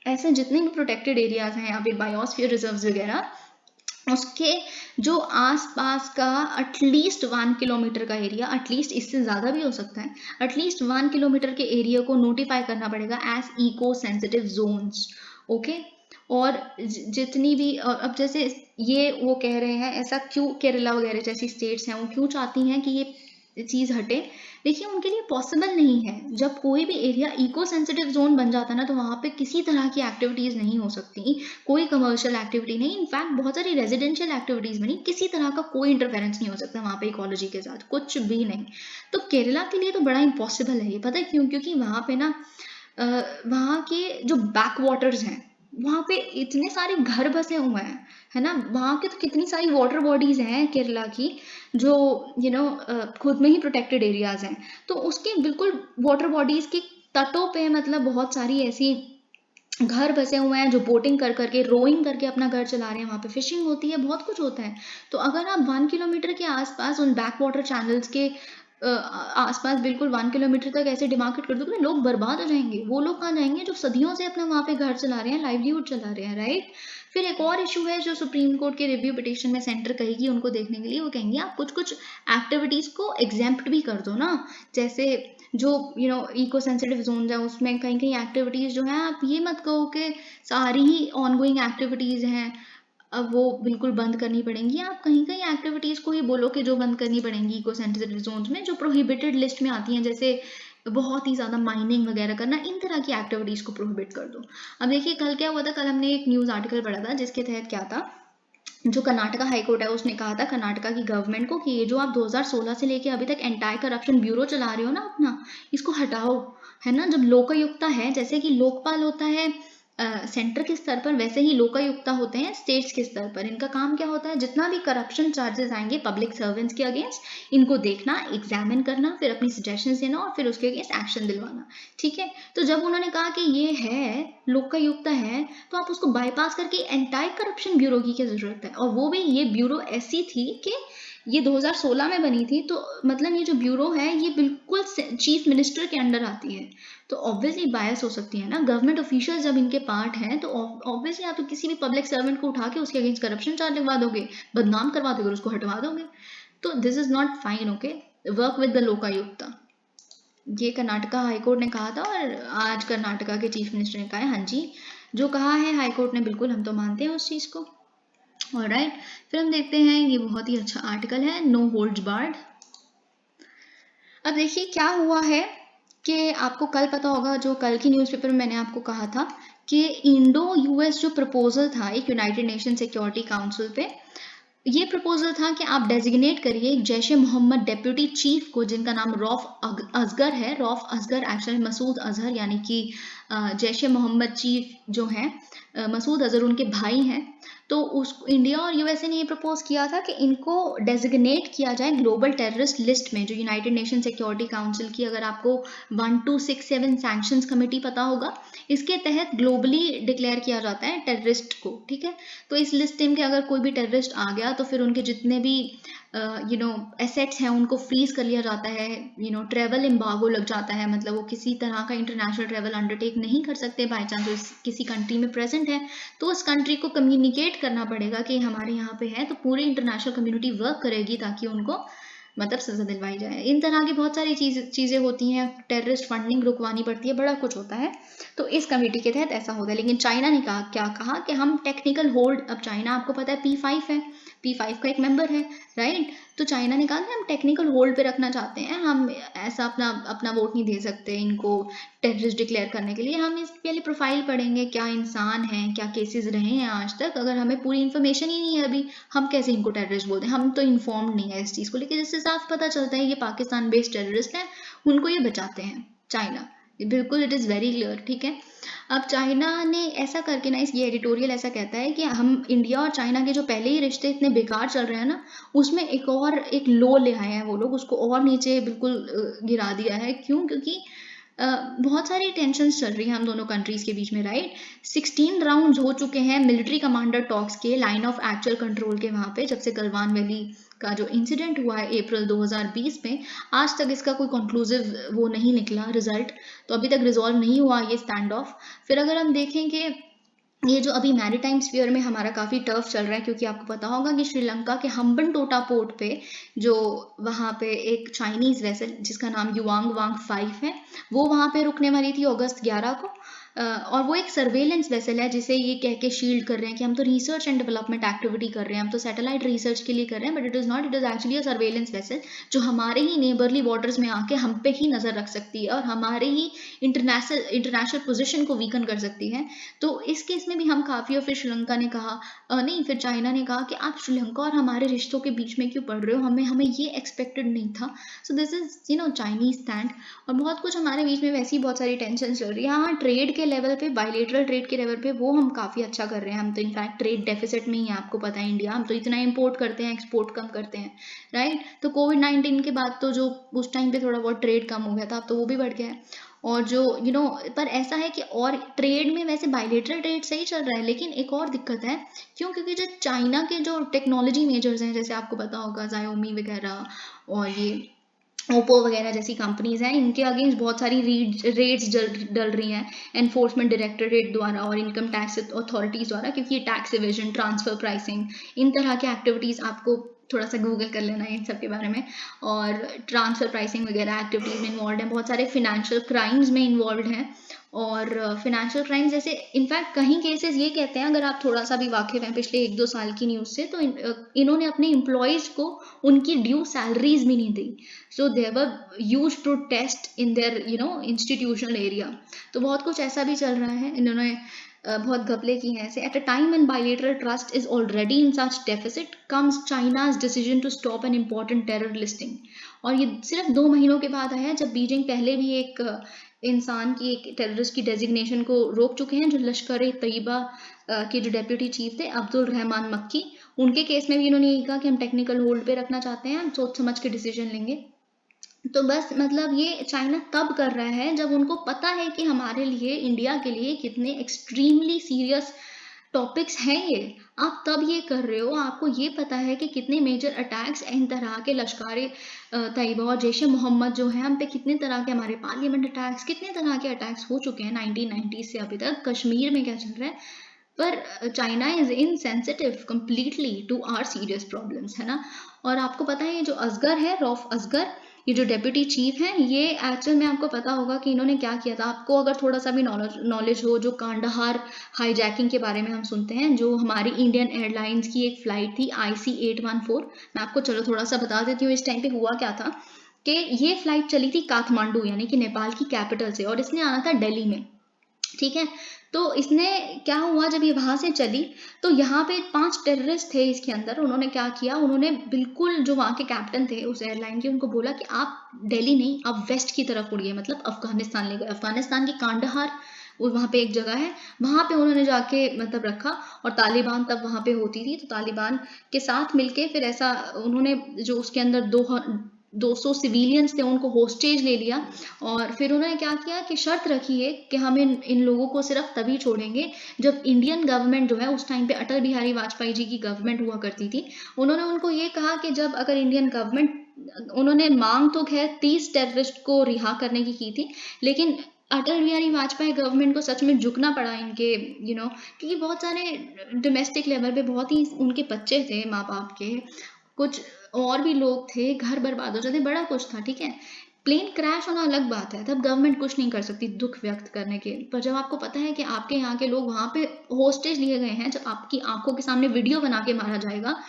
ऐसे जितने भी प्रोटेक्टेड एरियाज हैं या फिर बायोस्फीयर रिजर्व्स वगैरह, उसके जो आसपास का एटलीस्ट 1 किलोमीटर का एरिया, एटलीस्ट इससे ज़्यादा भी हो सकता है, एटलीस्ट 1 किलोमीटर के एरिया को नोटिफाई करना पड़ेगा as eco sensitive zones, okay. और जितनी भी, अब जैसे ये वो कह रहे हैं, ऐसा क्यों केरला वगैरह जैसी स्टेट्स हैं वो क्यों चाहती हैं कि ये चीज़ हटे? देखिए, उनके लिए पॉसिबल नहीं है। जब कोई भी एरिया इको सेंसिटिव जोन बन जाता है ना, तो वहाँ पे किसी तरह की एक्टिविटीज़ नहीं हो सकती, कोई कमर्शियल एक्टिविटी नहीं, इनफैक्ट बहुत सारी रेजिडेंशियल एक्टिविटीज़ बनी, किसी तरह का कोई इंटरफेरेंस नहीं हो सकता वहाँ पे इकोलॉजी के साथ, कुछ भी नहीं। तो केरला के लिए तो बड़ा इम्पॉसिबल है ये, पता है क्यों? क्योंकि वहाँ पे ना वहाँ के जो बैक वाटर्स हैं, वहाँ पे इतने सारे घर बसे हुए हैं, है ना। वहाँ के तो कितनी सारी वाटर बॉडीज हैं केरला की, जो खुद में ही प्रोटेक्टेड एरियाज हैं। तो उसके बिल्कुल वाटर बॉडीज के तटों पे, मतलब बहुत सारी ऐसी घर बसे हुए हैं जो बोटिंग कर करके, रोइंग करके अपना घर चला रहे हैं, वहाँ पे फिशिंग होती है, बहुत कुछ होता है। तो अगर आप 1 किलोमीटर के आसपास उन बैक वाटर चैनल्स के आसपास बिल्कुल 1 किलोमीटर तक ऐसे डिमार्केट कर दोगे, लोग बर्बाद हो जाएंगे। वो लोग कहाँ जाएंगे जो सदियों से अपना वहाँ पे घर चला रहे हैं, लाइवलीहुड चला रहे हैं, राइट। फिर एक और इशू है जो सुप्रीम कोर्ट के रिव्यू पिटिशन में सेंटर कहेगी उनको देखने के लिए, वो कहेंगे आप कुछ कुछ एक्टिविटीज को एग्जेम्प्ट भी कर दो ना, जैसे जो इको सेंसिटिव जोन है उसमें कहीं कहीं एक्टिविटीज जो है, आप ये मत कहो कि सारी ही ऑनगोइंग एक्टिविटीज हैं अब वो बिल्कुल बंद करनी पड़ेंगी। आप कहीं कहीं एक्टिविटीज को ही बोलो कि जो बंद करनी पड़ेंगी इको सेंसिटिव जोन्स में, जो प्रोहिबिटेड लिस्ट में आती हैं, जैसे बहुत ही ज़्यादा माइनिंग वगैरह करना, इन तरह की एक्टिविटीज़ को प्रोहिबिट कर दो। अब देखिए, कल क्या हुआ था, कल हमने एक न्यूज़ आर्टिकल पढ़ा था जिसके तहत क्या था, जो कर्नाटका हाईकोर्ट है उसने कहा था कर्नाटका की गवर्नमेंट को कि ये जो आप 2016 से लेके अभी तक एंटी करप्शन ब्यूरो चला रहे हो ना अपना, इसको हटाओ, है ना। जब लोकायुक्ता है, जैसे कि लोकपाल होता है सेंटर के स्तर पर, वैसे ही लोकायुक्ता होते हैं स्टेट्स के स्तर पर। इनका काम क्या होता है, जितना भी करप्शन चार्जेस आएंगे पब्लिक सर्वेंट्स के अगेंस्ट, इनको देखना, एग्जामिन करना, फिर अपनी सजेशंस देना और फिर उसके अगेंस्ट एक्शन दिलवाना, ठीक है। तो जब उन्होंने कहा कि ये है लोकायुक्ता है, तो आप उसको बाईपास करके एंटी करप्शन ब्यूरो की क्या जरूरत है? और वो भी ये ब्यूरो ऐसी थी कि ये 2016 में बनी थी, तो मतलब ये जो ब्यूरो है ये बिल्कुल चीफ मिनिस्टर के अंडर आती है, तो ऑब्वियसली बायस हो सकती है ना। गवर्नमेंट ऑफिशियल जब इनके पार्ट हैं, तो ऑब्वियसली आप तो किसी भी पब्लिक सर्वेंट को उठा के उसके अगेंस्ट करप्शन चार्ज लगवा दोगे, बदनाम करवा दोगे और उसको हटवा दोगे। तो this is not fine, okay. Work with the Lokayukta, ये कर्नाटका हाईकोर्ट ने कहा था, और आज कर्नाटका के चीफ मिनिस्टर ने कहा है, हाँ जी, जो कहा है हाईकोर्ट ने बिल्कुल हम तो मानते हैं उस चीज़ को। ऑलराइट, फिर हम देखते हैं, ये बहुत ही अच्छा आर्टिकल है, नो होल्ड्स बार्ड। अब देखिए क्या हुआ है कि आपको कल पता होगा, जो कल की न्यूज़पेपर में मैंने आपको कहा था कि इंडो यूएस जो प्रपोजल था एक यूनाइटेड नेशन सिक्योरिटी काउंसिल पे, ये प्रपोजल था कि आप डेजिग्नेट करिए एक जैश ए मोहम्मद डेप्यूटी चीफ को, जिनका नाम रौफ असगर है। रौफ असगर एक्चुअली मसूद अजहर, यानी कि जैश ए मोहम्मद चीफ जो हैं मसूद अजहर उनके भाई हैं। तो उस इंडिया और यूएसए ने ये प्रपोज किया था कि इनको डेजिग्नेट किया जाए ग्लोबल टेररिस्ट लिस्ट में, जो यूनाइटेड नेशन सिक्योरिटी काउंसिल की, अगर आपको 1267 सैंक्शंस कमेटी पता होगा, इसके तहत ग्लोबली डिक्लेयर किया जाता है टेररिस्ट को, ठीक है। तो इस लिस्ट में के अगर कोई भी टेररिस्ट आ गया तो फिर उनके जितने भी एसेट्स हैं उनको फ्रीज कर लिया जाता है, ट्रैवल एम्बार्गो लग जाता है, मतलब वो किसी तरह का इंटरनेशनल ट्रैवल अंडरटेक नहीं कर सकते बाई चांस वो किसी कंट्री में प्रेजेंट है। तो उस कंट्री को कम्युनिकेट करना पड़ेगा कि हमारे यहाँ पे है, तो पूरी इंटरनेशनल कम्युनिटी वर्क करेगी ताकि उनको मतलब सजा दिलवाई जाए। इन तरह की बहुत सारी चीज़ें होती हैं, टेररिस्ट फंडिंग रुकवानी पड़ती है, बड़ा कुछ होता है। तो इस कमेटी के तहत ऐसा होता है। लेकिन चाइना ने क्या कहा कि हम टेक्निकल होल्ड, अब चाइना आपको पता है P5 है, P5 का एक मेंबर है, राइट। तो चाइना ने कहा कि हम टेक्निकल होल्ड पे रखना चाहते हैं, हम ऐसा अपना वोट नहीं दे सकते इनको टेररिस्ट डिक्लेयर करने के लिए। हम इसके पहले प्रोफाइल पढ़ेंगे, क्या इंसान है, क्या केसेस रहे हैं आज तक, अगर हमें पूरी इन्फॉर्मेशन ही नहीं है अभी, हम कैसे इनको टेररिस्ट बोलते हैं, हम तो इन्फॉर्म्ड नहीं है इस चीज़ को। लेकिन जिससे साफ पता चलता है ये पाकिस्तान बेस्ड टेररिस्ट हैं, उनको ये बचाते हैं चाइना, बिल्कुल इट इज़ वेरी क्लियर, ठीक है। अब चाइना ने ऐसा करके ना, ये एडिटोरियल ऐसा कहता है कि हम इंडिया और चाइना के जो पहले ही रिश्ते इतने बेकार चल रहे हैं ना, उसमें एक लो ले आए हैं वो लोग, उसको और नीचे बिल्कुल गिरा दिया है। क्यों? क्योंकि बहुत सारी टेंशन्स चल रही हैं हम दोनों कंट्रीज़ के बीच में, राइट। 16 राउंड्स हो चुके हैं मिलिट्री कमांडर टॉक्स के, लाइन ऑफ एक्चुअल कंट्रोल के वहाँ पे, जब से गलवान वैली का जो इंसिडेंट हुआ है अप्रैल 2020 में, आज तक इसका कोई कंक्लूसिव वो नहीं निकला रिजल्ट, तो अभी तक रिजॉल्व नहीं हुआ ये स्टैंड ऑफ। फिर अगर हम देखें कि ये जो अभी मैरीटाइम स्फीयर में हमारा काफ़ी टफ चल रहा है, क्योंकि आपको पता होगा कि श्रीलंका के हम्बनटोटा पोर्ट पे जो वहाँ पे एक चाइनीज़ वेसल जिसका नाम युवांग वांग 5 है, वो वहाँ पे रुकने वाली थी अगस्त 11 को। और वो एक सर्वेलेंस वेसल है जिसे ये कह के शील्ड कर रहे हैं कि हम तो रिसर्च एंड डेवलपमेंट एक्टिविटी कर रहे हैं, हम तो सैटेलाइट रिसर्च के लिए कर रहे हैं, but it is not, it is actually a surveillance vessel जो हमारे ही नेबरली वाटर्स में आके हम पे ही नज़र रख सकती है और हमारे ही इंटरनेशनल पोजिशन को वीकन कर सकती है। तो इस केस में भी हम काफ़ी, और फिर श्रीलंका ने कहा नहीं, फिर चाइना ने कहा कि आप श्रीलंका और हमारे रिश्तों के बीच में क्यों पड़ रहे हो, हमें ये एक्सपेक्टेड नहीं था। So this is Chinese stand. और बहुत कुछ हमारे बीच में वैसी बहुत सारी टेंशन चल रही है। हाँ, ट्रेड के लेवल पे, बायलेटरल ट्रेड के लेवल पे वो हम काफ़ी अच्छा कर रहे हैं, हम तो इनफैक्ट ट्रेड डेफिसिट में ही है, आपको पता है इंडिया, हम तो इतना इम्पोर्ट करते हैं, एक्सपोर्ट कम करते हैं, राइट। तो कोविड-19 के बाद तो जो उस टाइम पे थोड़ा बहुत ट्रेड कम हो गया था, अब तो वो भी बढ़ गया है। और जो पर ऐसा है कि और ट्रेड में वैसे बायलेटरल ट्रेड सही चल रहा है, लेकिन एक और दिक्कत है। क्यों? क्योंकि जो चाइना के जो टेक्नोलॉजी मेजर्स हैं, जैसे आपको पता होगा Xiaomi वगैरह और ये ओप्पो वगैरह जैसी कंपनीज हैं, इनके अगेंस्ट बहुत सारी रेड्स डल रही हैं एनफोर्समेंट डायरेक्टरेट द्वारा और इनकम टैक्स अथॉरिटीज़ द्वारा, क्योंकि ये टैक्स इवेजन, ट्रांसफर प्राइसिंग, इन तरह के एक्टिविटीज़, आपको थोड़ा सा गूगल कर लेना है इन सब के बारे में, और ट्रांसफर प्राइसिंग वगैरह एक्टिविटीज़ में इन्वॉल्व हैं, बहुत सारे फिनेंशियल क्राइम्स में इन्वॉल्व हैं। और फिनेंशियल क्राइम जैसे इनफैक्ट कहीं केसेस ये कहते हैं, अगर आप थोड़ा सा भी वाकिफ हैं पिछले 1-2 साल की न्यूज़ से, तो इन्होंने अपने एम्प्लॉयज़ को उनकी ड्यू सैलरीज भी नहीं दी। So there were huge protest in their institutional area. तो बहुत कुछ ऐसा भी चल रहा है, इन्होंने बहुत घपले की हैं ऐसे। At a time when bilateral trust is already in such deficit comes China's decision to stop an important terror listing। और ये सिर्फ 2 महीनों के बाद आया है, जब बीजिंग पहले भी एक इंसान की, एक टेररिस्ट की डेजिग्नेशन को रोक चुके हैं, जो लश्कर ए तैयबा के जो डेप्यूटी चीफ थे अब्दुल रहमान मक्की, उनके केस में भी इन्होंने ये कहा कि हम टेक्निकल होल्ड पे रखना चाहते हैं, हम सोच समझ के डिसीजन लेंगे। तो बस मतलब ये चाइना तब कर रहा है जब उनको पता है कि हमारे लिए, इंडिया के लिए कितने एक्सट्रीमली सीरियस टॉपिक्स हैं ये, आप तब ये कर रहे हो। आपको ये पता है कि कितने मेजर अटैक्स इन तरह के लश्कर तैयबा और जैश मोहम्मद जो है हम पे, कितने तरह के, हमारे पार्लियामेंट अटैक्स, कितने तरह के अटैक्स हो चुके हैं 1990 से अभी तक। कश्मीर में क्या चल रहा है, पर China is insensitive completely to our serious problems, है ना। और आपको पता है ये जो असगर है, रौफ असगर, ये जो डेप्यूटी चीफ हैं, ये एक्चुअल में आपको पता होगा कि इन्होंने क्या किया था। आपको अगर थोड़ा सा भी नॉलेज हो, जो कांडाहार हाईजैकिंग के बारे में हम सुनते हैं, जो हमारी इंडियन एयरलाइंस की एक फ्लाइट थी IC814, मैं आपको चलो थोड़ा सा बता देती हूँ इस टाइम पे हुआ क्या था। कि ये फ्लाइट चली थी काठमांडू, यानी कि नेपाल की कैपिटल से, और इसने आना था दिल्ली में, ठीक है। तो इसने क्या हुआ, जब ये वहां से चली तो यहाँ पे 5 टेररिस्ट थे इसके अंदर। उन्होंने क्या किया, उन्होंने बिल्कुल जो वहाँ के कैप्टन थे उस एयरलाइन के, उनको बोला कि आप दिल्ली नहीं, आप वेस्ट की तरफ उड़िए, मतलब अफगानिस्तान ले गए। अफगानिस्तान की कांडाहार, वहाँ पे एक जगह है, वहाँ पे उन्होंने जाके मतलब रखा। और तालिबान तब वहाँ पे होती थी, तो तालिबान के साथ मिलके फिर ऐसा उन्होंने, जो उसके अंदर 200 सिविलियंस थे उनको होस्टेज ले लिया, और फिर उन्होंने क्या किया कि शर्त रखी है कि हम इन लोगों को सिर्फ तभी छोड़ेंगे जब इंडियन गवर्नमेंट जो है, उस टाइम पे अटल बिहारी वाजपेयी जी की गवर्नमेंट हुआ करती थी, उन्होंने उनको ये कहा कि जब अगर इंडियन गवर्नमेंट, उन्होंने मांग तो खैर 30 टेररिस्ट को रिहा करने की थी, लेकिन अटल बिहारी वाजपेयी गवर्नमेंट को सच में झुकना पड़ा इनके क्योंकि बहुत सारे डोमेस्टिक लेवल पे बहुत ही उनके बच्चे थे, माँ बाप के कुछ और भी लोग थे, घर बर्बाद हो जाते, बड़ा कुछ था, ठीक है। प्लेन क्रैश होना अलग बात है, तब गवर्नमेंट कुछ नहीं कर सकती दुख व्यक्त करने के, पर जब आपको पता है कि आपके यहाँ के लोग वहां पे होस्टेज लिए गए हैं, जब आपकी आंखों के सामने वीडियो बना के मारा जाएगा,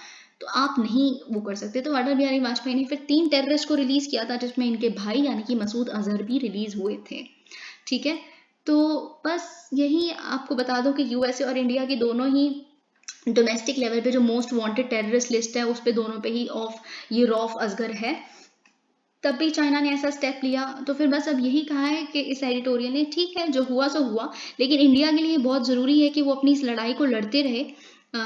तो आप नहीं वो कर सकते। तो अटल बिहारी वाजपेयी ने फिर 3 टेररिस्ट को रिलीज किया था, जिसमें इनके भाई यानी कि मसूद अजहर भी रिलीज हुए थे, ठीक है। तो बस यही आपको बता दो कि यूएसए और इंडिया की दोनों ही डोमेस्टिक लेवल पे जो मोस्ट वांटेड टेररिस्ट लिस्ट है, उस पे दोनों पे ही ये रौफ असगर है। तब भी चाइना ने ऐसा स्टेप लिया, तो फिर बस अब यही कहा है कि इस एडिटोरियल ने, ठीक है जो हुआ सो हुआ, लेकिन इंडिया के लिए बहुत ज़रूरी है कि वो अपनी इस लड़ाई को लड़ते रहे।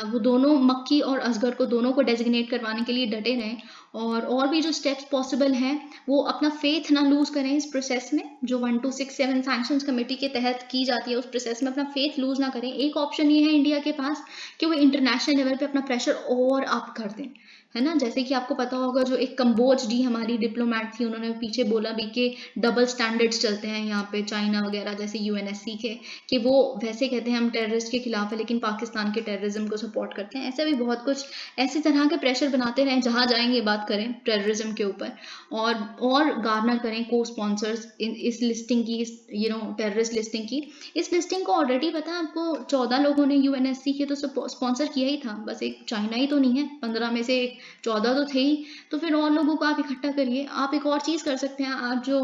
वो दोनों मक्की और असगर को दोनों को डेजिग्नेट करवाने के लिए डटे रहें, और भी जो स्टेप्स पॉसिबल हैं वो अपना फेथ ना लूज करें इस प्रोसेस में, जो 1267 सैंक्शंस कमेटी के तहत की जाती है, उस प्रोसेस में अपना फेथ लूज ना करें। एक ऑप्शन ये है इंडिया के पास कि वो इंटरनेशनल लेवल पे अपना प्रेशर और अप कर दें, है ना। जैसे कि आपको पता होगा जो एक कंबोज डी हमारी डिप्लोमेट थी, उन्होंने पीछे बोला भी कि डबल स्टैंडर्ड्स चलते हैं यहाँ पे चाइना वगैरह जैसे यूएनएससी के, कि वो वैसे कहते हैं हम टेररिस्ट के खिलाफ है लेकिन पाकिस्तान के टेररिज्म को सपोर्ट करते हैं। ऐसा भी बहुत कुछ ऐसी तरह के प्रेशर बनाते रहें, जहाँ जाएंगे बात करें टेररिज्म के ऊपर, और गार्नर करें को स्पॉन्सर्स इस लिस्टिंग की, टेररिस्ट लिस्टिंग की। इस लिस्टिंग को ऑलरेडी पता है आपको 14 लोगों ने यूएनएससी के तो स्पॉन्सर किया ही था, बस एक चाइना ही तो नहीं है, 15 में से 14 तो थे ही, तो फिर और लोगों को आप इकट्ठा करिए। आप एक और चीज कर सकते हैं, आप जो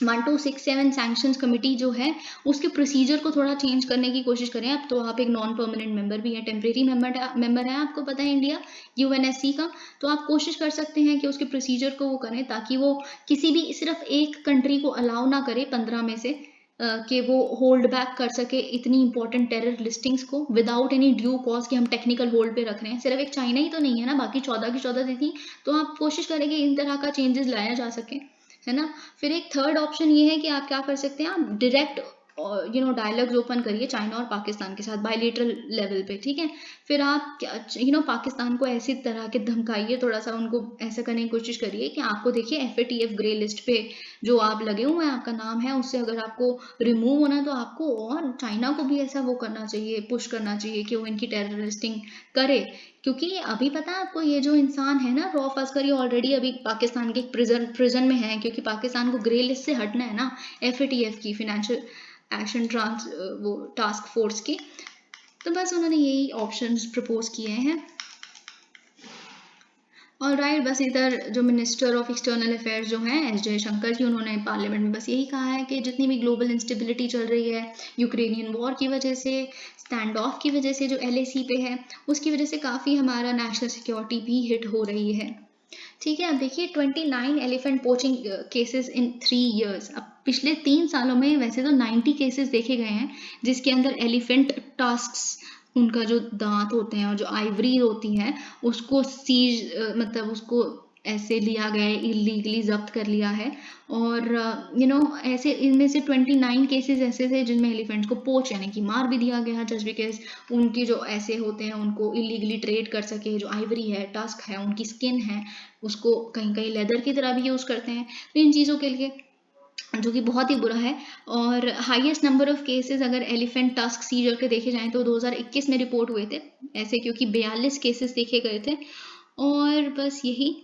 1267 सैंक्शंस कमेटी जो है उसके प्रोसीजर को थोड़ा चेंज करने की कोशिश करें। अब तो आप एक नॉन परमानेंट मेंबर भी हैं, टेम्परेरी मेंबर है, आपको पता है इंडिया यूएनएससी का, तो आप कोशिश कर सकते हैं कि उसके प्रोसीजर को वो करें, ताकि वो किसी भी सिर्फ एक कंट्री को अलाउ ना करे 15 में से कि वो होल्ड बैक कर सके इतनी इंपॉर्टेंट टेरर लिस्टिंग्स को विदाउट एनी ड्यू कॉज कि हम टेक्निकल होल्ड पे रख रहे हैं। सिर्फ एक चाइना ही तो नहीं है ना, बाकी 14 की 14 थी, तो आप कोशिश करें कि इन तरह का चेंजेस लाया जा सके, है ना। फिर एक थर्ड ऑप्शन ये है कि आप क्या कर सकते हैं, आप डायरेक्ट डायलॉग्स ओपन करिए चाइना और पाकिस्तान के साथ बायलेटरल लेवल पे, ठीक है। फिर आप पाकिस्तान को ऐसी तरह के धमकाइए, थोड़ा सा उनको ऐसा करने की कोशिश करिए कि आपको देखिए FATF ग्रे लिस्ट पे जो आप लगे हुए हैं, आपका नाम है, उससे अगर आपको रिमूव होना तो आपको और चाइना को भी ऐसा वो करना चाहिए, पुश करना चाहिए कि वो इनकी टेरर लिस्टिंग करे। क्योंकि अभी पता है आपको, ये जो इंसान है ना रौफ असगर, ये ऑलरेडी अभी पाकिस्तान के प्रिजन में है, क्योंकि पाकिस्तान को ग्रे लिस्ट से हटना है ना FATF की, फाइनेंशियल एक्शन वो टास्क फोर्स की। तो बस उन्होंने यही ऑप्शंस प्रपोज किए हैं। और राइट, बस इधर जो मिनिस्टर ऑफ एक्सटर्नल अफेयर्स जो हैं एस जयशंकर जी, उन्होंने पार्लियामेंट में बस यही कहा है कि जितनी भी ग्लोबल इंस्टेबिलिटी चल रही है यूक्रेनियन वॉर की वजह से, स्टैंड ऑफ की वजह से, जो LAC पे है उसकी वजह से काफ़ी हमारा नेशनल सिक्योरिटी भी हिट हो रही है, ठीक है। अब देखिए 29 elephant poaching cases in 3 years। अब पिछले 3 सालों में वैसे तो 90 केसेस देखे गए हैं जिसके अंदर एलिफेंट टस्क्स, उनका जो दांत होते हैं और जो आइवरी होती है उसको सीज मतलब उसको ऐसे लिया गया है, इलीगली जब्त कर लिया है। और ऐसे इनमें से 29 केसेस ऐसे थे जिनमें एलिफेंट्स को पोच यानी कि मार भी दिया गया, जस्ट बिकॉज उनके जो ऐसे होते हैं उनको इलीगली ट्रेड कर सके, जो आइवरी है, टस्क है, उनकी स्किन है, उसको कहीं कहीं लेदर की तरह भी यूज़ करते हैं। तो इन चीज़ों के लिए, जो कि बहुत ही बुरा है। और हाईएस्ट नंबर ऑफ केसेस अगर एलिफेंट टस्क सीजर के देखे जाएं तो 2021 में रिपोर्ट हुए थे ऐसे, क्योंकि 42 केसेस देखे गए थे। और बस यही,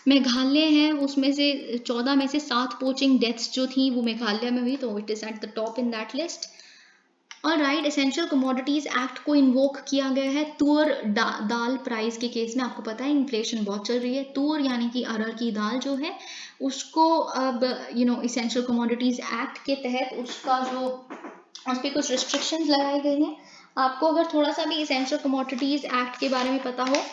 मेघालय है उसमें से 14 में से 7 पोचिंग डेथ्स जो थी वो मेघालय में हुई, तो it is at the top in that list. और राइट, एसेंशियल कमोडिटीज एक्ट को इन्वोक किया गया है तुअर दाल प्राइस के केस में। आपको पता है इन्फ्लेशन बहुत चल रही है, तुअर यानी कि अरहर की दाल जो है उसको अब एसेंशियल कमोडिटीज एक्ट के तहत उसका जो उस पर कुछ रिस्ट्रिक्शंस लगाए गए हैं। आपको अगर थोड़ा सा भी एसेंशियल कमोडिटीज एक्ट के बारे में पता हो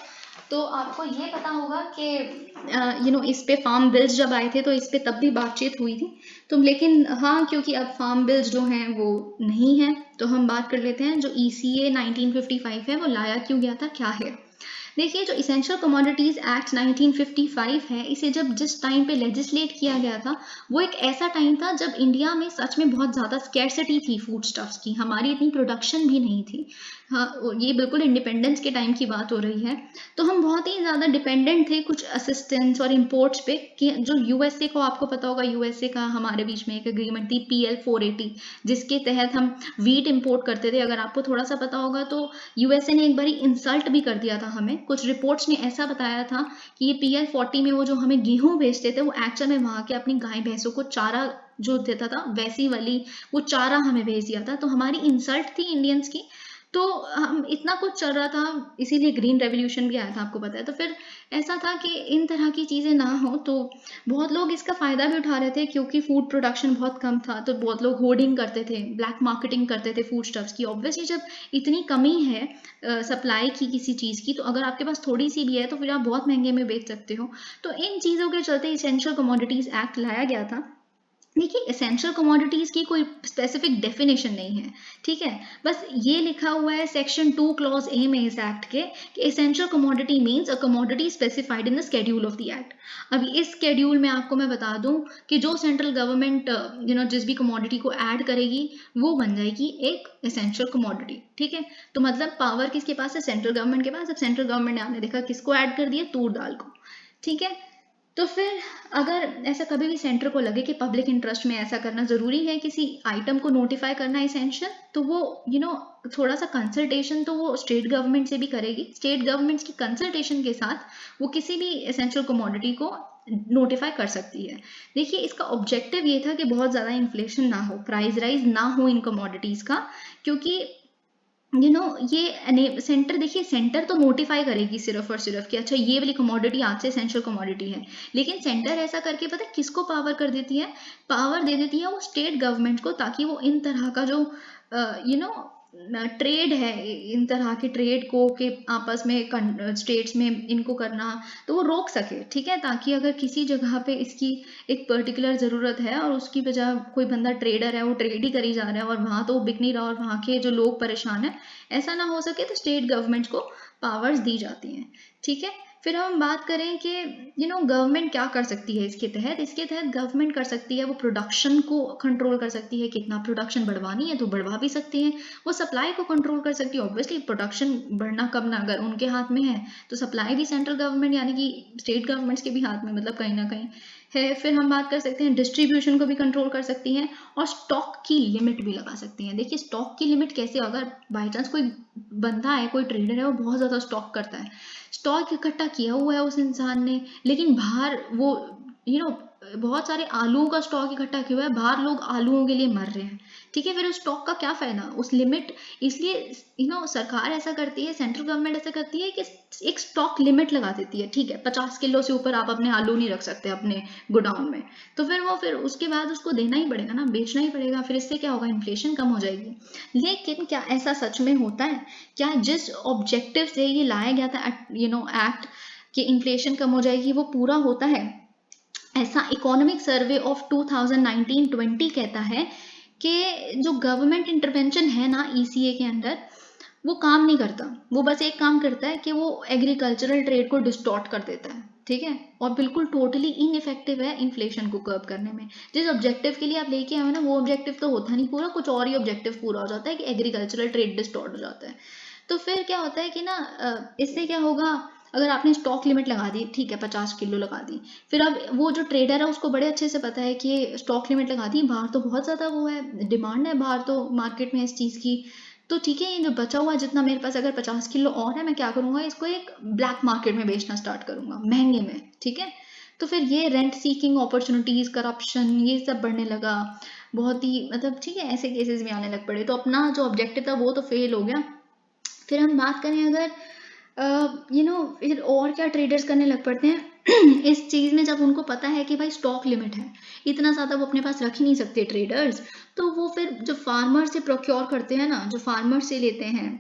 तो आपको ये पता होगा कि इस पे फार्म बिल्स जब आए थे तो इस पे तब भी बातचीत हुई थी। तो लेकिन हाँ, क्योंकि अब फार्म बिल्स जो हैं वो नहीं है, तो हम बात कर लेते हैं जो ECA 1955 है वो लाया क्यों गया था, क्या है। देखिए, जो इसेंशियल कमोडिटीज एक्ट 1955 है, इसे जब जिस टाइम पे लेजिस्लेट किया गया था, वो एक ऐसा टाइम था जब इंडिया में सच में बहुत ज़्यादा स्कैर्सिटी थी फूड स्टफ्स की, हमारी इतनी प्रोडक्शन भी नहीं थी। हाँ, ये बिल्कुल इंडिपेंडेंस के टाइम की बात हो रही है। तो हम बहुत ही ज़्यादा डिपेंडेंट थे कुछ असिस्टेंस और इम्पोर्ट्स पे, कि जो यूएसए को, आपको पता होगा यूएसए का हमारे बीच में एक एग्रीमेंट थी PL 480, जिसके तहत हम वीट इम्पोर्ट करते थे। अगर आपको थोड़ा सा पता होगा तो यूएसए ने एक बारी इंसल्ट भी कर दिया था हमें, कुछ रिपोर्ट्स ने ऐसा बताया था कि ये PL 40 में वो जो हमें गेहूं भेजते थे, वो एक्चुअल में वहां के अपनी गाय भैंसों को चारा जो देता था, वैसी वाली वो चारा हमें भेज दिया था। तो हमारी इंसल्ट थी इंडियंस की। तो हम इतना कुछ चल रहा था, इसीलिए ग्रीन रेवोल्यूशन भी आया था, आपको पता है। तो फिर ऐसा था कि इन तरह की चीज़ें ना हो, तो बहुत लोग इसका फ़ायदा भी उठा रहे थे, क्योंकि फूड प्रोडक्शन बहुत कम था। तो बहुत लोग होर्डिंग करते थे, ब्लैक मार्केटिंग करते थे फूड स्टफ्स की। ऑब्वियसली जब इतनी कमी है सप्लाई की किसी चीज़ की, तो अगर आपके पास थोड़ी सी भी है तो फिर आप बहुत महंगे में बेच सकते हो। तो इन चीज़ों के चलते इसेंशियल कमोडिटीज़ एक्ट लाया गया था। देखिए, एसेंशियल कमोडिटीज की कोई स्पेसिफिक डेफिनेशन नहीं है, ठीक है। बस ये लिखा हुआ है सेक्शन 2 क्लॉज ए में इस एक्ट के, कि essential commodity means a commodity specified in the schedule of the act. अभी इस स्केड्यूल में आपको मैं बता दूं कि जो सेंट्रल गवर्नमेंट जिस भी कमोडिटी को ऐड करेगी, वो बन जाएगी एक एसेंशियल कमोडिटी, ठीक है। तो मतलब पावर किसके पास है? सेंट्रल गवर्नमेंट के पास। अब सेंट्रल गवर्नमेंट ने आपने देखा किसको ऐड कर दिया? तूर दाल को, ठीक है। तो फिर अगर ऐसा कभी भी सेंटर को लगे कि पब्लिक इंटरेस्ट में ऐसा करना ज़रूरी है, किसी आइटम को नोटिफाई करना एसेंशियल, तो वो थोड़ा सा कंसल्टेशन तो वो स्टेट गवर्नमेंट से भी करेगी। स्टेट गवर्नमेंट्स की कंसल्टेशन के साथ वो किसी भी एसेंशियल कमोडिटी को नोटिफाई कर सकती है। देखिए, इसका ऑब्जेक्टिव ये था कि बहुत ज़्यादा इन्फ्लेशन ना हो, प्राइस राइज ना हो इन कमोडिटीज़ का, क्योंकि ये सेंटर, देखिए सेंटर तो नोटिफाई करेगी सिर्फ और सिर्फ कि अच्छा ये वाली कमोडिटी आज से एसेंशियल कमोडिटी है। लेकिन सेंटर ऐसा करके पता है किसको पावर कर देती है? पावर दे देती है वो स्टेट गवर्नमेंट को, ताकि वो इन तरह का जो ट्रेड है, इन तरह के ट्रेड को के आपस में स्टेट्स में इनको करना, तो वो रोक सके, ठीक है। ताकि अगर किसी जगह पे इसकी एक पर्टिकुलर ज़रूरत है और उसकी वजह कोई बंदा ट्रेडर है, वो ट्रेड ही करी जा रहा है और वहाँ तो वो बिक नहीं रहा और वहाँ के जो लोग परेशान हैं, ऐसा ना हो सके, तो स्टेट गवर्नमेंट्स को पावर्स दी जाती हैं, ठीक है। फिर हम बात करें कि गवर्नमेंट क्या कर सकती है इसके तहत गवर्नमेंट कर सकती है, वो प्रोडक्शन को कंट्रोल कर सकती है, कितना प्रोडक्शन बढ़वानी है तो बढ़वा भी सकती है। वो सप्लाई को कंट्रोल कर सकती है। ऑब्वियसली प्रोडक्शन बढ़ना कब ना अगर उनके हाथ में है, तो सप्लाई भी सेंट्रल गवर्नमेंट यानी कि स्टेट गवर्नमेंट्स के भी हाथ में, मतलब कहीं ना कहीं है। फिर हम बात कर सकते हैं डिस्ट्रीब्यूशन को भी कंट्रोल कर सकती हैं, और स्टॉक की लिमिट भी लगा सकती हैं। देखिए, स्टॉक की लिमिट कैसे? अगर बाई चांस कोई बंदा है, कोई ट्रेडर है, वो बहुत ज़्यादा स्टॉक करता है, स्टॉक इकट्ठा किया हुआ है उस इंसान ने, लेकिन बाहर वो बहुत सारे आलूओं का स्टॉक इकट्ठा किया हुआ है, बाहर लोग आलूओं के लिए मर रहे हैं, ठीक है। फिर उस स्टॉक का क्या फायदा? उस लिमिट, इसलिए सरकार ऐसा करती है, सेंट्रल गवर्नमेंट ऐसा करती है कि एक स्टॉक लिमिट लगा देती है, ठीक है, 50 किलो से ऊपर आप अपने आलू नहीं रख सकते अपने गोडाउन में। तो फिर उसके बाद उसको देना ही पड़ेगा ना, बेचना ही पड़ेगा। फिर इससे क्या होगा? इन्फ्लेशन कम हो जाएगी। लेकिन क्या ऐसा सच में होता है? क्या जिस ऑब्जेक्टिव से ये लाया गया था एक्ट कि इन्फ्लेशन कम हो जाएगी, वो पूरा होता है? ऐसा इकोनॉमिक सर्वे ऑफ 2019-20 कहता है कि जो गवर्नमेंट इंटरवेंशन है ना ECA के अंदर, वो काम नहीं करता। वो बस एक काम करता है कि वो एग्रीकल्चरल ट्रेड को डिस्टॉर्ट कर देता है, ठीक है, और बिल्कुल टोटली इनइफेक्टिव है इन्फ्लेशन को कर्ब करने में। जिस ऑब्जेक्टिव के लिए आप लेके आए हो ना, वो ऑब्जेक्टिव तो होता नहीं पूरा, कुछ और ही ऑब्जेक्टिव पूरा हो जाता है कि एग्रीकल्चरल ट्रेड डिस्टॉर्ट हो जाता है। तो फिर क्या होता है कि इससे क्या होगा? अगर आपने स्टॉक लिमिट लगा दी, ठीक है, 50 किलो लगा दी, फिर अब वो जो ट्रेडर है उसको बड़े अच्छे से पता है कि स्टॉक लिमिट लगा दी, बाहर तो बहुत ज़्यादा वो है, डिमांड है बाहर तो मार्केट में इस चीज़ की। तो ठीक है, ये जो बचा हुआ जितना मेरे पास अगर 50 किलो और है, मैं क्या करूँगा? इसको एक ब्लैक मार्केट में बेचना स्टार्ट करूँगा, महंगे में, ठीक है। तो फिर ये रेंट सीकिंग अपॉर्चुनिटीज़, करप्शन, ये सब बढ़ने लगा, बहुत ही, मतलब ठीक है, ऐसे केसेस भी आने लग पड़े। तो अपना जो ऑब्जेक्टिव था वो तो फेल हो गया। फिर हम बात करें अगर फिर और क्या ट्रेडर्स करने लग पड़ते हैं इस चीज़ में, जब उनको पता है कि भाई स्टॉक लिमिट है, इतना ज़्यादा वो अपने पास रख ही नहीं सकते ट्रेडर्स, तो वो फिर जो फार्मर से प्रोक्योर करते हैं ना, जो फार्मर से लेते हैं,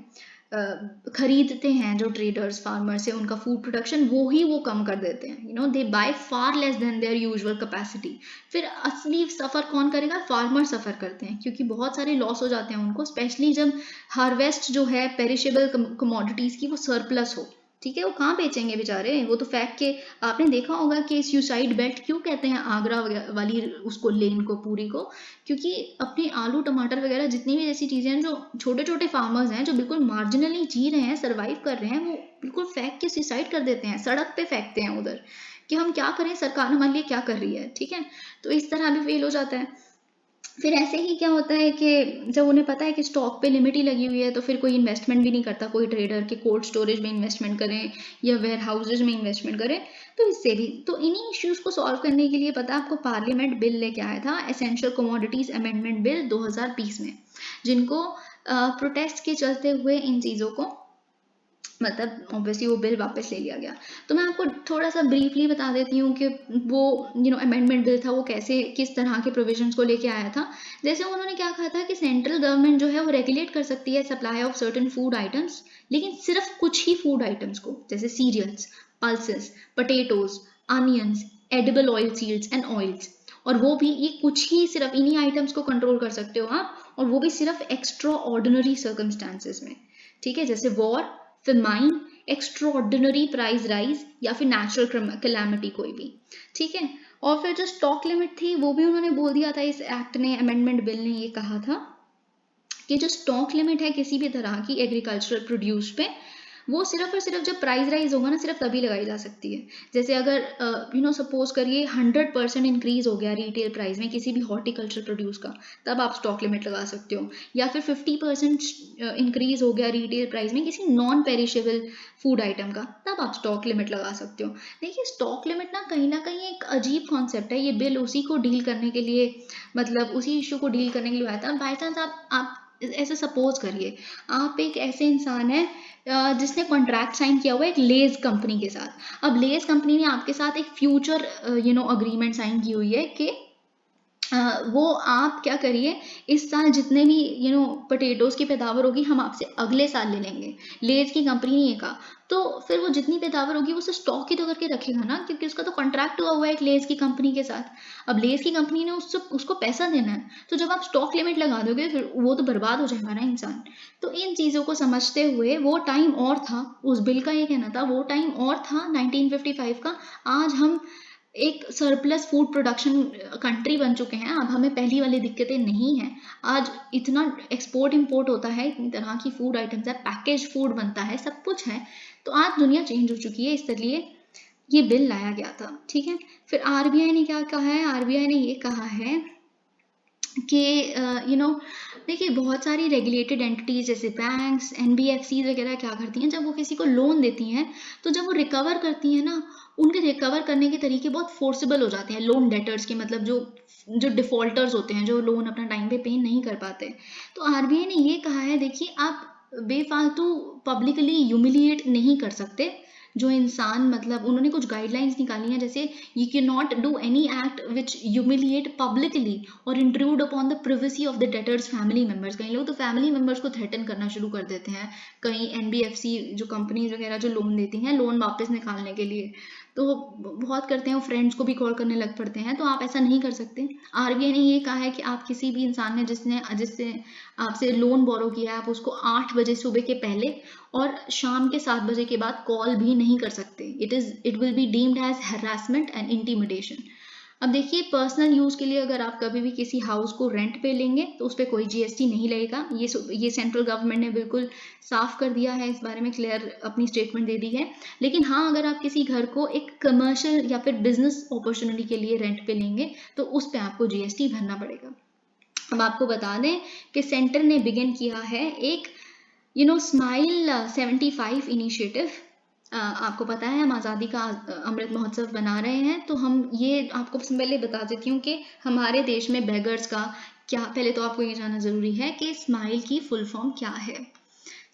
खरीदते हैं जो ट्रेडर्स फार्मर से उनका फूड प्रोडक्शन, वो कम कर देते हैं। They buy far less than their usual capacity. फिर असली सफ़र कौन करेगा? फार्मर सफ़र करते हैं, क्योंकि बहुत सारे लॉस हो जाते हैं उनको, स्पेशली जब हार्वेस्ट जो है पेरिशेबल कमोडिटीज़ की वो सरप्लस हो, ठीक है, वो कहाँ बेचेंगे बेचारे, वो तो फेंक के। आपने देखा होगा कि सुसाइड बेल्ट क्यों कहते हैं आगरा वाली उसको लेन को पूरी को, क्योंकि अपने आलू टमाटर वगैरह जितनी भी ऐसी चीजें हैं जो छोटे छोटे फार्मर्स हैं जो बिल्कुल मार्जिनली जी रहे हैं, सर्वाइव कर रहे हैं, वो बिल्कुल फेंक के सुसाइड कर देते हैं, सड़क पे फेंकते हैं उधर, कि हम क्या करें, सरकार हमारे लिए क्या कर रही है। ठीक है, तो इस तरह भी फेल हो जाता है। फिर ऐसे ही क्या होता है कि जब उन्हें पता है कि स्टॉक पे लिमिट ही लगी हुई है, तो फिर कोई इन्वेस्टमेंट भी नहीं करता, कोई ट्रेडर के कोल्ड स्टोरेज में इन्वेस्टमेंट करें या वेयर हाउसेज में इन्वेस्टमेंट करें। तो इससे भी तो इन्हीं इश्यूज को सॉल्व करने के लिए पता है आपको, पार्लियामेंट बिल लेके आया था, एसेंशियल कमोडिटीज अमेंडमेंट बिल 2020 में, जिनको प्रोटेस्ट के चलते हुए इन चीज़ों को मतलब ऑब्वियसली वो बिल वापस ले लिया गया। तो मैं आपको थोड़ा सा ब्रीफली बता देती हूँ कि वो अमेंडमेंट बिल था वो कैसे किस तरह के प्रोविजंस को लेके आया था। जैसे उन्होंने क्या कहा था कि सेंट्रल गवर्नमेंट जो है वो रेगुलेट कर सकती है supply of certain food items, लेकिन सिर्फ कुछ ही फूड आइटम्स को, जैसे cereals, pulses, potatoes, onions, edible oil seeds and oils. और वो भी ये कुछ ही सिर्फ इन्हीं आइटम्स को कंट्रोल कर सकते हो आप, और वो भी सिर्फ एक्स्ट्रा ऑर्डिनरी सर्कमस्टांसेस में। ठीक है, जैसे war, famine, extraordinary price rise या फिर नेचुरल कैलामिटी कोई भी। ठीक है, और फिर जो स्टॉक लिमिट थी वो भी उन्होंने बोल दिया था, इस एक्ट ने, अमेंडमेंट बिल ने ये कहा था कि जो स्टॉक लिमिट है किसी भी तरह की एग्रीकल्चरल प्रोड्यूस पे, वो सिर्फ और सिर्फ जब प्राइस राइज होगा ना, सिर्फ तभी लगाई जा सकती है। जैसे अगर सपोज करिए 100% इंक्रीज हो गया रिटेल प्राइस में किसी भी हॉर्टिकल्चर प्रोड्यूस का, तब आप स्टॉक लिमिट लगा सकते हो। या फिर 50% इंक्रीज हो गया रिटेल प्राइस में किसी नॉन पेरिशेबल फूड आइटम का, तब आप स्टॉक लिमिट लगा सकते हो। देखिए, स्टॉक लिमिट ना कहीं एक अजीब कॉन्सेप्ट है। ये बिल उसी को डील करने के लिए, मतलब उसी इशू को डील करने के लिए आया था। बाई चांस आप ऐसे सपोज करिए, आप एक ऐसे इंसान है जिसने कॉन्ट्रैक्ट साइन किया हुआ है एक लेज कंपनी के साथ। अब लेज कंपनी ने आपके साथ एक फ्यूचर अग्रीमेंट साइन की हुई है कि वो आप क्या करिए, इस साल जितने भी पोटैटोज की पैदावार होगी हम आपसे अगले साल ले लेंगे। लेज की कंपनी ने ये कहा, तो फिर वो जितनी पैदावार होगी वो उसे स्टॉक ही तो करके रखेगा ना, क्योंकि उसका तो कॉन्ट्रैक्ट हुआ हुआ है एक लेज की कंपनी के साथ। अब लेज की कंपनी ने उसको पैसा देना है, तो जब आप स्टॉक लिमिट लगा दोगे फिर वो तो बर्बाद हो जाएगा ना इंसान। तो इन चीज़ों को समझते हुए, वो टाइम और था, उस बिल का ये कहना था, वो टाइम और था 1955 का। आज हम एक सरप्लस फूड प्रोडक्शन कंट्री बन चुके हैं। अब हमें पहली वाली दिक्कतें नहीं हैं। आज इतना एक्सपोर्ट इंपोर्ट होता है, इतनी तरह की फूड आइटम्स है, पैकेज फूड बनता है, सब कुछ है। तो आज दुनिया चेंज हो चुकी है, इसलिए ये बिल लाया गया था। ठीक है, फिर आरबीआई ने क्या कहा है, आरबीआई ने ये कहा है कि देखिए, बहुत सारी रेगुलेटेड एंटिटीज जैसे बैंक्स, एनबीएफसी वगैरह क्या करती हैं, जब वो किसी को लोन देती हैं, तो जब वो रिकवर करती हैं ना, उनके रिकवर करने के तरीके बहुत फोर्सेबल हो जाते हैं लोन डेटर्स के, मतलब जो डिफॉल्टर्स होते हैं, जो लोन अपना टाइम पे पे नहीं कर पाते। तो आरबीआई ने ये कहा है, देखिए, आप बेफालतू पब्लिकली ह्यूमिलिएट नहीं कर सकते जो इंसान, मतलब उन्होंने कुछ गाइडलाइंस निकाली हैं, जैसे you can not do any act which humiliate publicly और intrude upon the privacy of the daters family members. कई लोग तो फैमिली मेंबर्स को थ्रेटन करना शुरू कर देते हैं, कई एनबीएफसी जो कंपनीज वगैरह जो लोन देती हैं लोन वापस निकालने के लिए, तो बहुत करते हैं, वो फ्रेंड्स को भी कॉल करने लग पड़ते हैं। तो आप ऐसा नहीं कर सकते। आरबीआई ने ये कहा है कि आप किसी भी इंसान ने जिससे आपसे लोन बोरो किया है, आप उसको 8 बजे सुबह के पहले और शाम के 7 बजे के बाद कॉल भी नहीं कर सकते। It will be deemed as harassment and intimidation. अब देखिए, पर्सनल यूज के लिए अगर आप कभी भी किसी हाउस को रेंट पे लेंगे तो उस पर कोई जीएसटी नहीं लगेगा। ये सेंट्रल गवर्नमेंट ने बिल्कुल साफ कर दिया है, इस बारे में क्लियर अपनी स्टेटमेंट दे दी है। लेकिन हाँ, अगर आप किसी घर को एक कमर्शियल या फिर बिजनेस अपॉर्चुनिटी के लिए रेंट पे लेंगे तो उस पर आपको जीएसटी भरना पड़ेगा। अब आपको बता दें कि सेंटर ने बिगिन किया है एक स्माइल 75 इनिशिएटिव। आपको पता है हम आज़ादी का अमृत महोत्सव बना रहे हैं, तो हम ये आपको पहले बता देती हूँ कि हमारे देश में बेगर्स का क्या, पहले तो आपको ये जानना जरूरी है कि स्माइल की फुल फॉर्म क्या है।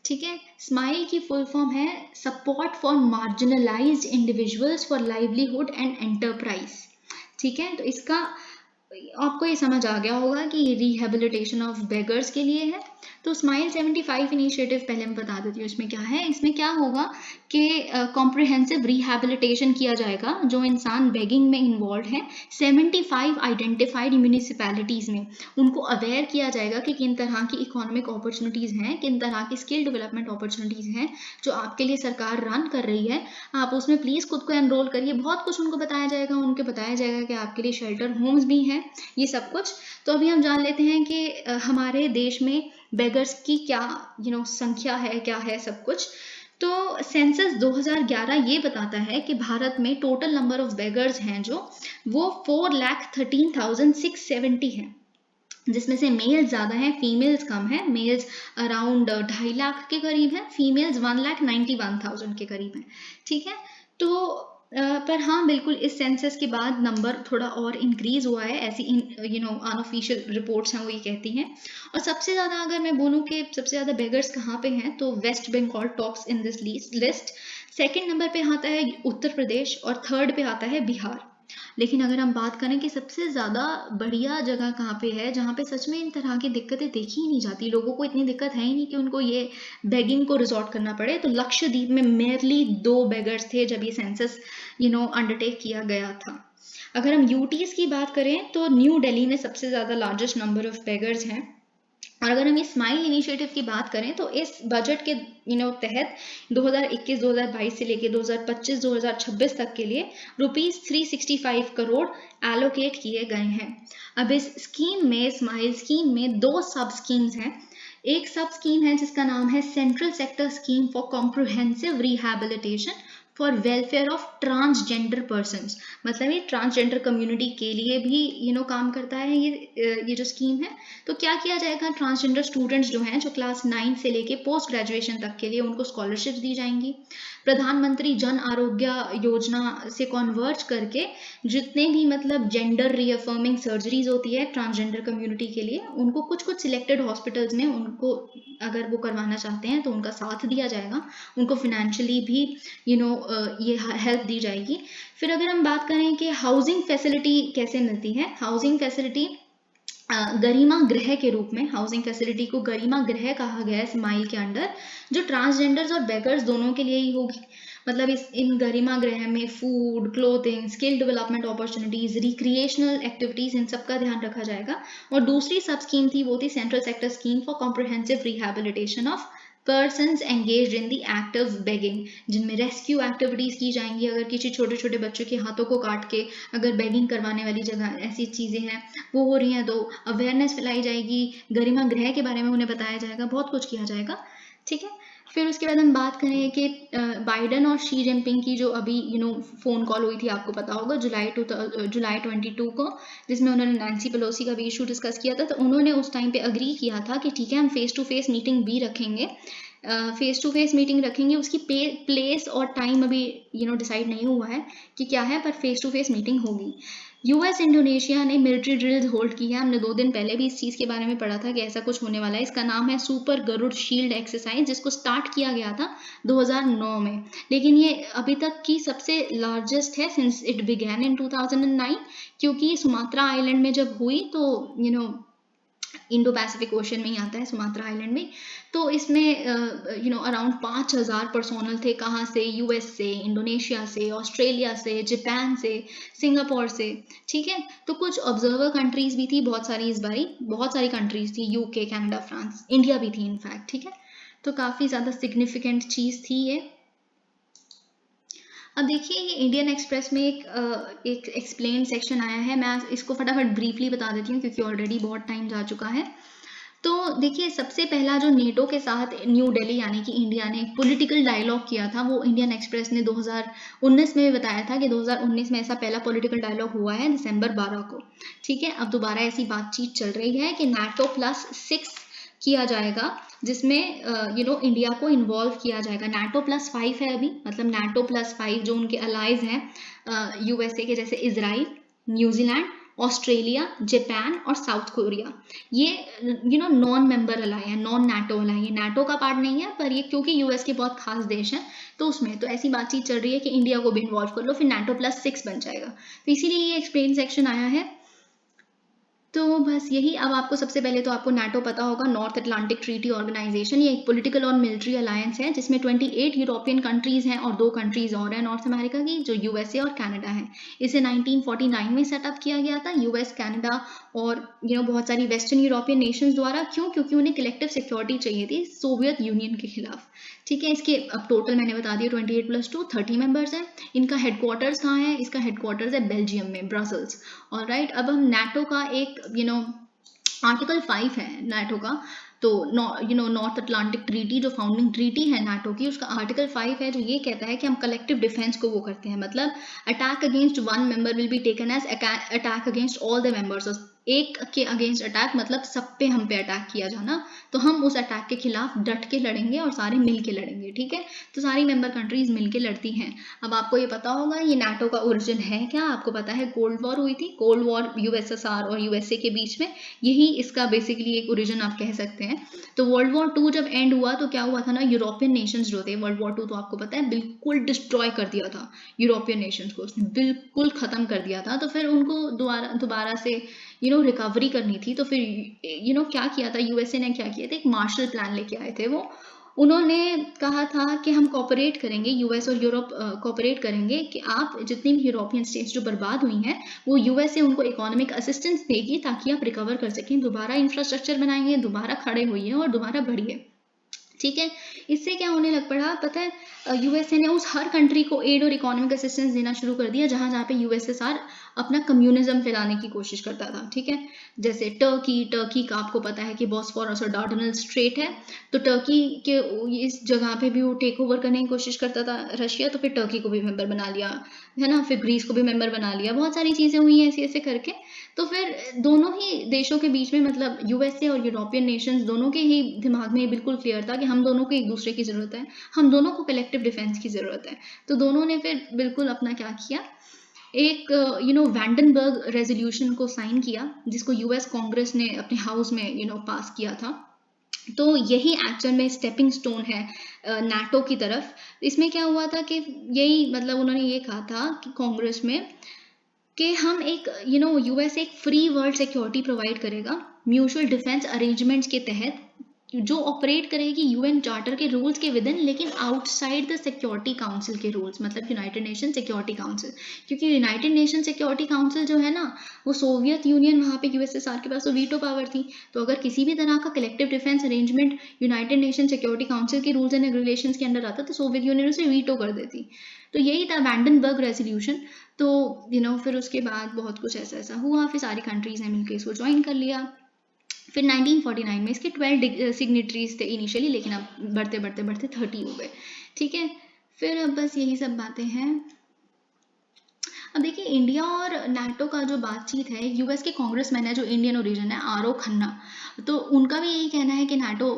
ठीक है, स्माइल की फुल फॉर्म है support for marginalised individuals for livelihood and enterprise. ठीक है, तो इसका आपको ये समझ आ गया होगा कि रिहेबिलिटेशन ऑफ बेगर्स के लिए है। तो स्माइल 75 इनिशिएटिव पहले मैं बता देती हूँ इसमें क्या है। इसमें क्या होगा कि कॉम्प्रिहेंसिव रिहैबिलिटेशन किया जाएगा जो इंसान बेगिंग में इन्वॉल्व है 75 आइडेंटिफाइड म्यूनिसिपैलिटीज़ में। उनको अवेयर किया जाएगा कि किन तरह की इकोनॉमिक अपॉर्चुनिटीज़ हैं, किन तरह की स्किल डेवलपमेंट अपॉर्चुनिटीज़ हैं जो आपके लिए सरकार रन कर रही है। आप उसमें प्लीज़ खुद को एनरोल करिए। बहुत कुछ उनको बताया जाएगा, उनको बताया जाएगा कि आपके लिए शेल्टर होम्स भी हैं, ये सब कुछ। तो अभी हम जान लेते हैं कि हमारे देश में बेगर्स की क्या संख्या है, क्या है सब कुछ। तो सेंसस 2011 ये बताता है कि भारत में टोटल नंबर ऑफ बेगर्स हैं जो वो 4,13,670 हैं, जिसमें से मेल्स ज़्यादा हैं, फीमेल्स कम है। मेल्स अराउंड 2.5 लाख के करीब है, फीमेल्स 1,91,000 के करीब है। ठीक है, तो पर हाँ बिल्कुल इस सेंसस के बाद नंबर थोड़ा और इंक्रीज हुआ है, ऐसी अनऑफिशियल रिपोर्ट्स हैं वो ये कहती हैं। और सबसे ज़्यादा अगर मैं बोलूँ कि सबसे ज़्यादा बेगर्स कहाँ पे हैं, तो West Bengal tops in this list. Second number पे आता है उत्तर प्रदेश और थर्ड पे आता है बिहार। लेकिन अगर हम बात करें कि सबसे ज़्यादा बढ़िया जगह कहाँ पे है जहाँ पे सच में इन तरह की दिक्कतें देखी ही नहीं जाती, लोगों को इतनी दिक्कत है ही नहीं कि उनको ये बेगिंग को रिजॉर्ट करना पड़े, तो लक्षद्वीप में मेयरली 2 बेगर्स थे जब ये सेंसस अंडरटेक किया गया था। अगर हम यूटीज की बात करें तो न्यू दिल्ली में सबसे ज़्यादा लार्जेस्ट नंबर ऑफ बेगर्स हैं। और अगर हम इस स्माइल इनिशिएटिव की बात करें तो इस बजट के तहत 2021-2022 से लेके 2025-2026 तक के लिए ₹365 करोड़ एलोकेट किए गए हैं। अब इस स्कीम में, स्माइल स्कीम में 2 सब स्कीम्स हैं। एक सब स्कीम है जिसका नाम है central sector scheme for comprehensive rehabilitation for welfare of transgender persons, मतलब ये ट्रांसजेंडर कम्युनिटी के लिए भी काम करता है ये जो स्कीम है। तो क्या किया जाएगा, ट्रांसजेंडर स्टूडेंट्स जो हैं, जो क्लास 9 से लेके पोस्ट ग्रेजुएशन तक के लिए, उनको स्कॉलरशिप दी जाएंगी। प्रधानमंत्री जन आरोग्य योजना से कन्वर्ज करके जितने भी मतलब जेंडर रीअफर्मिंग सर्जरीज होती है ट्रांसजेंडर कम्युनिटी के लिए, उनको कुछ सिलेक्टेड हॉस्पिटल्स में उनको अगर वो करवाना चाहते हैं तो उनका साथ दिया जाएगा, उनको फिनेंशियली भी ये हेल्प दी जाएगी। फिर अगर हम बात करें कि हाउसिंग फैसिलिटी कैसे मिलती है, हाउसिंग फैसिलिटी गरिमा गृह के रूप में, हाउसिंग फैसिलिटी को गरिमा गृह कहा गया है स्माइल के अंडर, जो ट्रांसजेंडर्स और बेगर्स दोनों के लिए ही होगी। मतलब इन गरिमा गृह में food, clothing, skill development opportunities, recreational activities, इन सब का ध्यान रखा जाएगा। और दूसरी सब स्कीम थी वो थी central sector scheme for comprehensive rehabilitation of persons engaged in the act of begging, जिनमें रेस्क्यू एक्टिविटीज की जाएंगी। अगर किसी छोटे छोटे बच्चों के हाथों को काट के अगर बेगिंग करवाने वाली जगह ऐसी चीज़ें हैं वो हो रही हैं तो अवेयरनेस फैलाई जाएगी, गरिमा गृह के बारे में उन्हें बताया जाएगा, बहुत कुछ किया जाएगा। ठीक है, फिर उसके बाद हम बात करें कि बाइडन और शी जिनपिंग की जो अभी फ़ोन कॉल हुई थी, आपको पता होगा जुलाई 22 को, जिसमें उन्होंने नैन्सी पेलोसी का भी इशू डिस्कस किया था। तो उन्होंने उस टाइम पे अग्री किया था कि ठीक है हम फेस टू फेस मीटिंग भी रखेंगे, फेस टू फेस मीटिंग रखेंगे। उसकी प्लेस और टाइम अभी डिसाइड नहीं हुआ है कि क्या है, पर फेस टू फेस मीटिंग होगी। यूएस इंडोनेशिया ने मिलिट्री ड्रिल्स होल्ड की है। हमने 2 दिन पहले भी इस चीज़ के बारे में पढ़ा था कि ऐसा कुछ होने वाला है। इसका नाम है सुपर गरुड़ शील्ड एक्सरसाइज, जिसको स्टार्ट किया गया था 2009 में, लेकिन ये अभी तक की सबसे लार्जेस्ट है सिंस इट बिगैन इन 2009, क्योंकि सुमात्रा आइलैंड में जब हुई तो इंडो पैसिफिक ओशन में ही आता है सुमात्रा आइलैंड में। तो इसमें अराउंड 5,000 पर्सोनल थे। कहाँ से, यूएस से, इंडोनेशिया से, ऑस्ट्रेलिया से, जापान से, सिंगापुर से। ठीक है, तो कुछ ऑब्जर्वर कंट्रीज भी थी बहुत सारी, इस बारी बहुत सारी कंट्रीज थी, यूके, कनाडा, फ्रांस, इंडिया भी थी इनफैक्ट। ठीक है, तो काफ़ी ज़्यादा सिग्निफिकेंट चीज़ थी ये। अब देखिए ये इंडियन एक्सप्रेस में एक एक्सप्लेन सेक्शन आया है, मैं इसको फटाफट ब्रीफली बता देती हूँ क्योंकि ऑलरेडी बहुत टाइम जा चुका है। तो देखिए सबसे पहला जो नेटो के साथ न्यू दिल्ली यानी कि इंडिया ने एक पॉलिटिकल डायलॉग किया था, वो इंडियन एक्सप्रेस ने 2019 में भी बताया था कि 2019 में ऐसा पहला पॉलिटिकल डायलॉग हुआ है दिसंबर 12 को। ठीक है, अब दोबारा ऐसी बातचीत चल रही है कि NATO+6 किया जाएगा, जिसमें इंडिया को इन्वॉल्व किया जाएगा। NATO+5 है अभी, मतलब NATO+5 जो उनके अलाइज हैं यूएसए के, जैसे इजराइल, न्यूजीलैंड, ऑस्ट्रेलिया, जापान और साउथ कोरिया, ये नॉन मेंबर अलाई है, नॉन नाटो अलाई है, नाटो का पार्ट नहीं है, पर ये क्योंकि यूएस के बहुत खास देश हैं तो उसमें तो ऐसी बातचीत चल रही है कि इंडिया को भी इन्वॉल्व कर लो, फिर NATO+6 बन जाएगा। तो इसीलिए ये एक्सप्लेन सेक्शन आया है। तो बस यही। अब आपको सबसे पहले तो आपको नाटो पता होगा, नॉर्थ अटलांटिक ट्रीटी ऑर्गेनाइजेशन। ये एक पॉलिटिकल और मिलिट्री अलायंस है जिसमें 28 यूरोपियन कंट्रीज हैं और 2 कंट्रीज और हैं नॉर्थ अमेरिका की, जो यूएसए और कनाडा है। इसे 1949 में सेटअप किया गया था यूएस, कनाडा और बहुत सारी वेस्टर्न यूरोपियन नेशंस द्वारा। क्यों? क्योंकि उन्हें कलेक्टिव सिक्योरिटी चाहिए थी सोवियत यूनियन के खिलाफ। ठीक है, इसके अब टोटल मैंने बता दिया 28 + 2 30 मेंबर्स हैं। इनका हेडक्वार्टर्स कहाँ है? इसका हेडक्वार्टर्स है बेल्जियम में, ब्रसल्स। ऑलराइट, अब हम नाटो का एक आर्टिकल 5 है नाटो का। तो नॉर्थ अटलांटिक ट्रीटी जो फाउंडिंग ट्रीटी है नाटो की, उसका आर्टिकल 5 है जो ये कहता है कि हम कलेक्टिव डिफेंस को वो करते हैं। मतलब attack against one member will be taken as attack against all the members. एक के अगेंस्ट अटैक मतलब सब पे हम पे अटैक किया जाना, तो हम उस अटैक के खिलाफ डट के लड़ेंगे और सारे मिल के लड़ेंगे। ठीक है, तो सारी मेंबर कंट्रीज मिल के लड़ती हैं। अब आपको ये पता होगा ये नाटो का ओरिजिन है क्या? आपको पता है कोल्ड वॉर हुई थी, कोल्ड वॉर यूएसएसआर और यूएसए के बीच में, यही इसका बेसिकली एक ओरिजिन आप कह सकते हैं। तो वर्ल्ड वॉर 2 जब एंड हुआ तो क्या हुआ था ना, यूरोपियन नेशंस जो थे, वर्ल्ड वॉर 2 तो आपको पता है बिल्कुल डिस्ट्रॉय कर दिया था यूरोपियन नेशंस को, उसने बिल्कुल खत्म कर दिया था। तो फिर उनको दोबारा से रिकवरी करनी थी। तो फिर क्या किया था यूएसए ने? क्या किया था, एक मार्शल प्लान लेके आए थे वो। उन्होंने कहा था कि हम कोऑपरेट करेंगे, यूएस और यूरोप कोऑपरेट करेंगे कि आप जितनी भी यूरोपियन स्टेट्स जो बर्बाद हुई हैं वो यूएसए उनको इकोनॉमिक असिस्टेंस देगी ताकि आप रिकवर कर सकें, दोबारा इंफ्रास्ट्रक्चर बनाएंगे, दोबारा खड़े होइए और दोबारा बढ़िए। ठीक है, इससे क्या होने लग पड़ा पता है, यूएसए ने उस हर कंट्री को एड और इकोनॉमिक असिस्टेंस देना शुरू कर दिया जहां जहां पे यूएसएसआर अपना कम्युनिज्म फैलाने की कोशिश करता था। ठीक है, जैसे टर्की का आपको पता है कि बॉस्फोरस और डार्डनल स्ट्रेट है, तो टर्की के इस जगह पे भी वो टेक ओवर करने की कोशिश करता था रशिया, तो फिर टर्की को भी मेंबर बना लिया, है ना, फिर ग्रीस को भी मेंबर बना लिया, बहुत सारी चीजें हुई हैं ऐसे ऐसे करके। तो फिर दोनों ही देशों के बीच में, मतलब यूएसए और यूरोपियन नेशंस दोनों के ही दिमाग में बिल्कुल क्लियर था कि हम दोनों को एक दूसरे की जरूरत है, हम दोनों को कलेक्टिव डिफेंस की जरूरत है। तो दोनों ने फिर बिल्कुल अपना क्या किया, एक वैंडनबर्ग रेजोल्यूशन को साइन किया जिसको यूएस कांग्रेस ने अपने हाउस में पास किया था। तो यही एक्चुअल में स्टेपिंग स्टोन है नाटो की तरफ। इसमें क्या हुआ था कि यही मतलब उन्होंने ये कहा था कि कांग्रेस में कि हम एक यूएस एक फ्री वर्ल्ड सिक्योरिटी प्रोवाइड करेगा म्यूचुअल डिफेंस अरेंजमेंट्स के तहत, जो ऑपरेट करेगी यूएन चार्टर के रूल्स के विद इन, लेकिन आउटसाइड द सिक्योरिटी काउंसिल के रूल्स, मतलब यूनाइटेड नेशन सिक्योरिटी काउंसिल। क्योंकि यूनाइटेड नेशन सिक्योरिटी काउंसिल जो है ना, वो सोवियत यूनियन, वहाँ पे यूएसएसआर के पास तो वीटो पावर थी। तो अगर किसी भी तरह का collective defence arrangement United nation security council के रूल्स एंड रेगुलेशंस के अंडर आता तो सोवियत यूनियन उसे वीटो कर देती। तो यही था वैंडनबर्ग रेजोल्यूशन। तो फिर उसके बाद बहुत कुछ ऐसा ऐसा हुआ, फिर सारी कंट्रीज ने मिलकर इसको ज्वाइन कर लिया। फिर 1949 में इसके 12 सिग्नेटरीज थे इनिशियली, लेकिन अब बढ़ते बढ़ते बढ़ते 30 हो गए। ठीक है, फिर अब बस यही सब बातें हैं। अब देखिए इंडिया और नाटो का जो बातचीत है, यूएस के कांग्रेसमैन है जो इंडियन ओरिजिन है, आर ओ खन्ना, तो उनका भी यही कहना है कि नाटो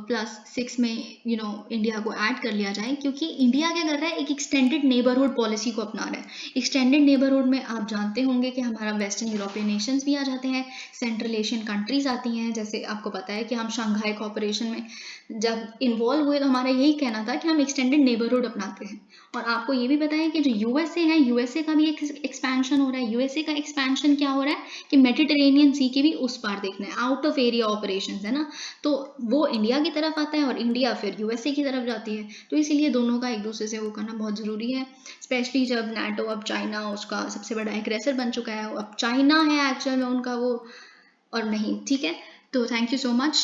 +6 में इंडिया को ऐड कर लिया जाए, क्योंकि इंडिया क्या कर रहा है, एक एक्सटेंडेड नेबरहुड पॉलिसी को अपना रहा है। एक्सटेंडेड नेबरहुड में आप जानते होंगे कि हमारा वेस्टर्न यूरोपियन नेशंस भी आ जाते हैं, सेंट्रल एशियन कंट्रीज आती हैं। जैसे आपको पता है कि हम शंघाई कॉपरेशन में जब इन्वॉल्व हुए तो हमारा यही कहना था कि हम एक्सटेंडेड नेबरहुड अपनाते हैं। और आपको ये भी पता है कि जो यूएसए है, यूएसए का भी एक एक्सपेंशन हो रहा है। यूएसए का एक्सपेंशन क्या हो रहा है कि मेडिटेरेनियन सी के भी उस पार देखना है, आउट ऑफ एरिया ऑपरेशंस, है ना। तो वो इंडिया की तरफ आता है और इंडिया फिर यूएसए की तरफ जाती है। तो इसीलिए दोनों का एक दूसरे से वो करना बहुत ज़रूरी है, स्पेशली जब नाटो अब चाइना उसका सबसे बड़ा एग्रेसर बन चुका है। अब चाइना है एक्चुअल में उनका वो, और नहीं। ठीक है, तो थैंक यू सो मच।